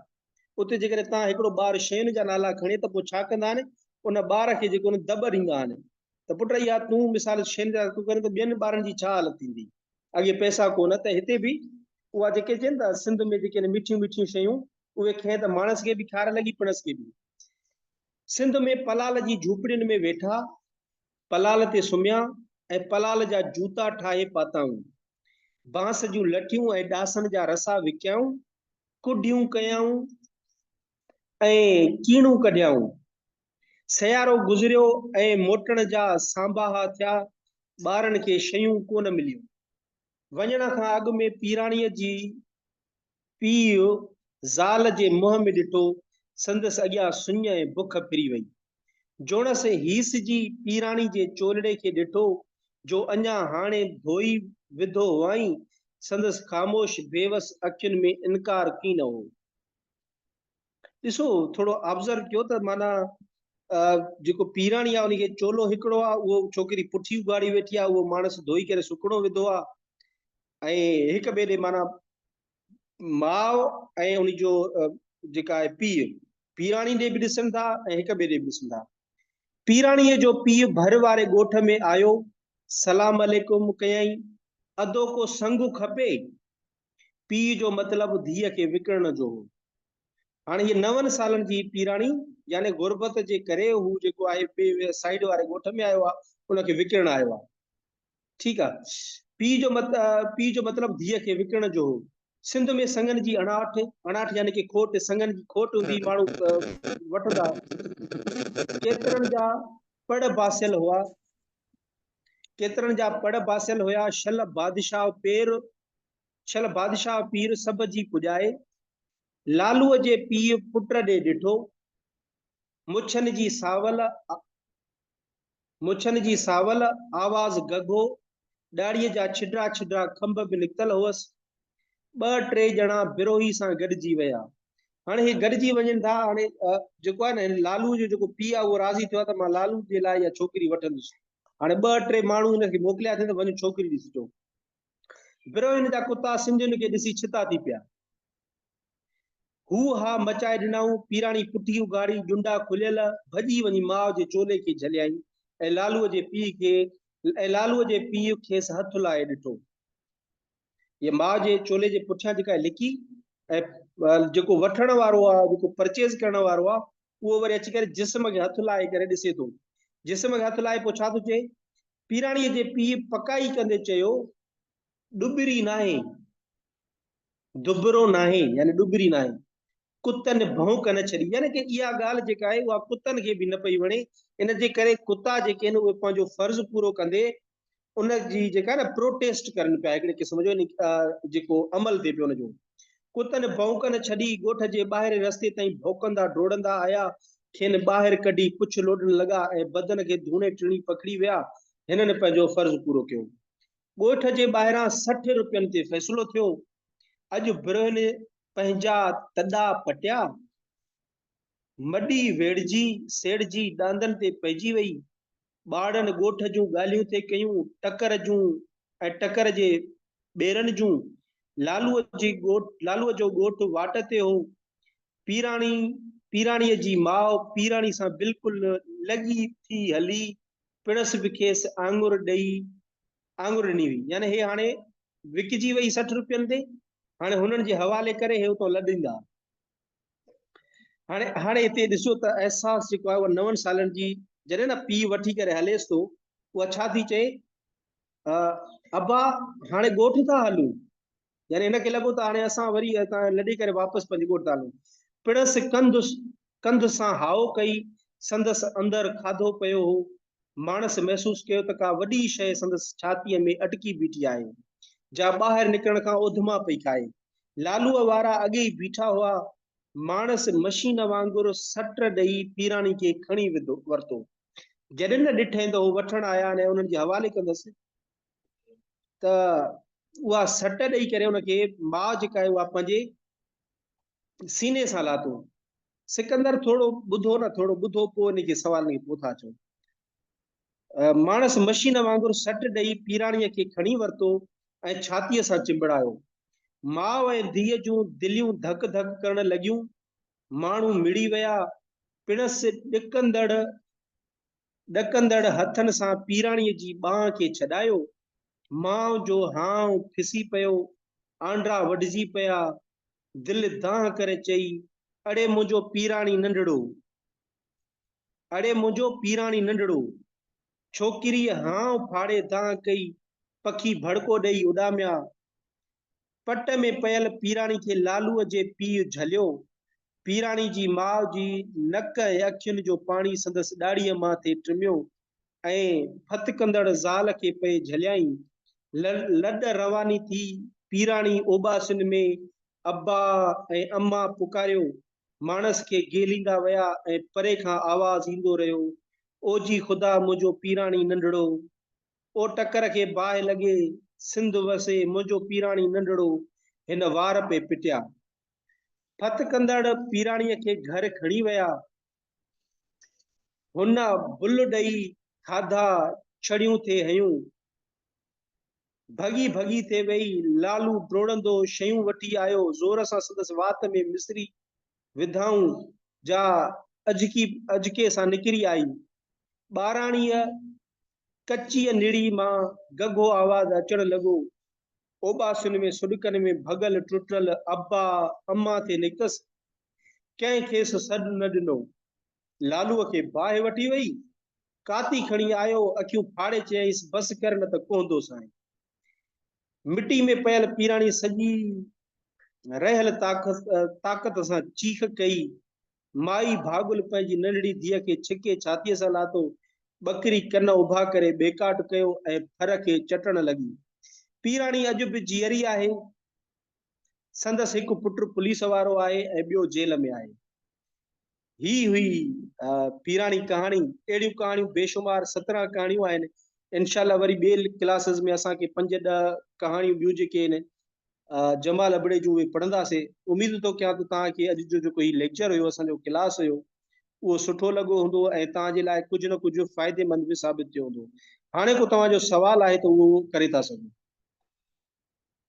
उते जेकॾहिं तव्हां हिकिड़ो ॿार शयुनि जा नाला खणे त पोइ छा कंदा आहिनि उन ॿार खे जेको दॿ ॾींदा आहिनि त पुट इहा तूं मिसाल शयुनि जा तूं करे त ॿियनि ॿारनि जी छा हालत थींदी। अॻे पैसा कोन त हिते बि उहा जेके चवनि था सिंध में जेके मिठियूं मिठियूं शयूं उहे खे त माणस खे बि खार लॻी पिणस खे बि। सिंध में पलाल जी झूपड़ियुनि में वेठा पलाल ते सुम्हिया ऐं पलाल जा जूता ठाहे पाताऊं बांस जूं लठियूं ऐं ॾासनि जा रसा विकियाऊं कुडियूं कयाऊं ऐं कीणूं कढियाऊं। सियारो गुज़रियो ऐं मोटण जा सांबाहा थिया ॿारनि खे शयूं कोन मिलियूं। वञण खां अॻु में पीराणीअ जी पीउ ज़ाल जे मुंहं में ॾिठो संदसि अॻियां सुञ ऐं बुख फिरी वई। जोणस हीस जी पीराणी जे चोलड़े खे ॾिठो जो अञा हाणे धोई विधो हुआईं संदसि ख़ामोश बेवस अखियुनि में इनकार की न हो। ॾिसो थोरो ऑब्ज़र्व कयो त माना जेको पीराणी आहे उनखे चोलो हिकिड़ो आहे उहो छोकिरी पुठी उघाड़ी वेठी आहे उहो माणस धोई करे सुकणो विधो आहे ऐं हिक ॿिए ॾे माना माउ ऐं उनजो जेका आहे पीउ पीराणी ॾे बि ॾिसनि था ऐं हिक ॿिए ॾे बि ॾिसनि था। पीराणीअ जो पीउ भर वारे ॻोठ में आयो सलाम अलैकुम कयईं अधो को संग खपे। पीउ जो मतिलबु धीअ खे विकिणण जो हो। हाणे ये 9 सालनि जी पीराणी यानी गुरबत जे करे हू जेको आहे ॿिए साइड वारे ॻोठ में आयो आहे उनखे विकिणण आयो आहे। ठीकु आहे। पीउ जो मतिलबु धीअ खे विकिणण जो हो। सिंध में संगन जी अणाठ यानी कि खोट संगन जी खोट हूंदी माण्हू वठंदा। केतिरनि जा पड़ बासियल हुआ केतिरनि जा पड़ बासियल हुया छल बादशाह पीर सभ जी पुॼाए लालूअ जे पीउ पुट ॾे ॾिठो मुछनि जी सावल आवाज़ गगो ॾाड़ीअ जा छिडरा छिडरा खंभ बि निकितल हुअसि। 2-3 ॼणा बिरोही सां गॾिजी विया। हाणे हे गॾिजी वञनि था। हाणे जेको आहे न लालू जो जेको पीउ आहे उहो राज़ी थियो आहे त मां लालू जे लाइ इहा छोकिरी वठंदुसि। हाणे 2-3 माण्हू हिनखे मोकिलिया अथई त वञो छोकिरी ॾिसी अचो। बिरोहिन जा कुता सिंधियुनि खे ॾिसी छिता थी पिया। हू हा मचाए ॾिनऊं। पीराणी पुठी उघाड़ी जुंडा खुलियल भॼी वञी माउ जे चोले खे झलियाई ऐं लालूअ जे पीउ खेसि हथ लाए ॾिठो। ये माउ जे चोले जे पुठियां जेका लिकी ऐं जेको वठण वारो आहे जेको परचेज करण वारो आहे उहो वरी अची करे जिस्म खे हथ लाए करे ॾिसे थो। जिस्म खे हथ लाए पोइ छा थो चए पीराणीअ जे पीउ पकाई कंदे चयो डुबरी नाहे दुबरो नाहे यानी डुबरी नाहे कुतनि भौंक न छॾी यानी कि इहा ॻाल्हि जेका आहे उहा कुतनि खे बि न पई वणे। इन जे करे कुता जेके आहिनि उहे पंहिंजो फर्ज़ पूरो कंदे उन जी जेका न प्रोटेस्ट करनि पिया हिकिड़े क़िस्म जो जेको अमल थिए पियो उनजो। कुतनि भौंक न छॾी ॻोठ जे ॿाहिरि रस्ते ताईं भौंकंदा डोड़ंदा आया खेनि ॿाहिरि कढी पुछ लोॾण लॻा ऐं बदन खे धूणे टिणी पकड़ी विया। हिननि पंहिंजो फर्ज़ पूरो कयो। ॻोठ जे ॿाहिरां 60 रुपयनि ते फ़ैसिलो थियो अज बिरह ने पंहिंजा तॾा पटिया, मडी वेड़जी सेड़जी डांदन ते पइजी वई। ॿारनि ॻोठ जूं ॻाल्हियूं थे कयूं, टकर जूं ऐं टकर जे ॿेरनि जूं। लालूअ जो ॻोठ वाट ते हो। पीराणीअ जी माउ पीराणी सां बिल्कुलु लॻी थी हली, पिणस बि खेसि आङुर ॾिनी हुई। यानी हे हाणे विकिजी वई 60 रुपयनि ते, हाणे हुननि जे हवाले करे हे उतां लॾींदा। हाणे हिते ॾिसो त अहसास जेको आहे उहा 9 सालनि जी जॾहिं न पीउ वठी करे हलेसि थो, उहा छा थी चए, अबा हाणे ॻोठ था हलूं। यानी हिनखे लॻो त हाणे असां वरी लॾे करे वापसि पंहिंजे ॻोठ था हलूं। पिणस कंध सां हाओ कई, संदसि अंदरि खाधो पियो हो। माणस महसूस कयो त का वॾी शइ संदसि छातीअ में अटकी बीठी आहे, जा ॿाहिरि निकिरण खां ओधमा पई खाए। लालूअ वारा अॻे ई बीठा हुआ। माणस मशीन वांगुरु सट ॾेई पीराणी खे खणी वरितो। जॾहिं न ॾिठे त हू वठण आया ऐं उन्हनि जे हवाले कंदसि, त उहा सट ॾेई करे उनखे माउ जेका आहे उहा पंहिंजे सीने सां लाथो। सिकंदर थोरो ॿुधो पोइ इनखे सवाल पोइ था अचो। माणस मशीन वांगुरु सट ॾेई पीराणीअ खे खणी वरितो ऐं छातीअ सां चिंबड़ायो। माउ ऐं धीअ जूं दिलियूं धक धक करण लॻियूं। माण्हू मिड़ी विया। पिणस ॾकंदड़ हथनि सां पीराणीअ जी ॿांह खे छॾायो। माउ जो हाउ फिसी पियो, आंड्रा वढिजी पिया। दिल दाह करे चई, अड़े मुंहिंजो पीराणी नंढड़ो, अड़े मुंहिंजो पीराणी नंढड़ो। छोकिरीअ हाउ फाड़े दाह कई, पखी भड़को ॾेई उॾामिया। पट में पयल पीराणी खे लालूअ जे पीउ झलियो। पीराणी जी माउ जी नक ऐं अखियुनि जो पाणी संदसि ॾाड़ीअ माथे टिमियो ऐं फत कंदड़ ज़ाल खे पे झलियाई। लॾ रवानी थी पीराणी ओबासिन में अब्बा ऐं अम्मा पुकारियो। माणस खे गेलींदा विया ऐं परे खां आवाज़ ईंदो रहियो, ओ जी ख़ुदा मुंहिंजो पीराणी नंढड़ो। ओ टकर खे बाहि लॻे, सिंध वसे मुंहिंजो पीराणी नंढड़ो। हिन वार पे पिटिया। फत कंदड़ पीराणीअ खे घर खणी विया। हुन बुल ॾेई खाधा छड़ियूं थे हयूं। भगी भगी थे वई। लालू डोड़ंदो शयूं वठी आयो। ज़ोर सां संदसि वात में मिसरी विधाऊं जा अजके सां निकिरी आई। ॿाराणीअ कच्चीअ निड़ी मां गगो आवाज़ अचण लॻो। ओबासिन में सुॾकनि में भगल टुटल अब्बा अम्मा थे निकतसि। कंहिं खेसि सॾु न ॾिनो। लालूअ खे बाहि वठी वई। काती खणी आयो। अखियूं फाड़े चयईसि, बसि कर न त कोहंदो साईं। मिटी में पयल पीराणी सॼी रहियल ताक़त सां चीख कई। माई भागुल पंहिंजी नंढड़ी धीअ खे छिके छातीअ सां लाथो। बकरी कन उभा करे बेकाट कयो ऐं फर खे चटण लॻी। पीराणी अॼु बि जीअरी आहे। संदसि हिकु पुटु पुलिस वारो आहे ऐं ॿियो जेल में आहे। ही हुई पीराणी कहाणी। अहिड़ियूं कहाणियूं बेशुमार 17 कहाणियूं आहिनि। इंशाल्लाह वरी ॿिए क्लासिस में असांखे 5-10 कहाणियूं ॿियूं जेके आहिनि जमाल अबड़े जूं उहे पढ़ंदासीं। उमेद थो कयां त तव्हांखे अॼु जो जेको ही लेक्चर हुयो, असांजो क्लास हुयो, उहो सुठो लॻो हूंदो ऐं तव्हांजे लाइ कुझु न कुझु फ़ाइदेमंद बि साबित थियो हूंदो। हाणे को तव्हांजो सवाल आहे त उहो करे था सघो।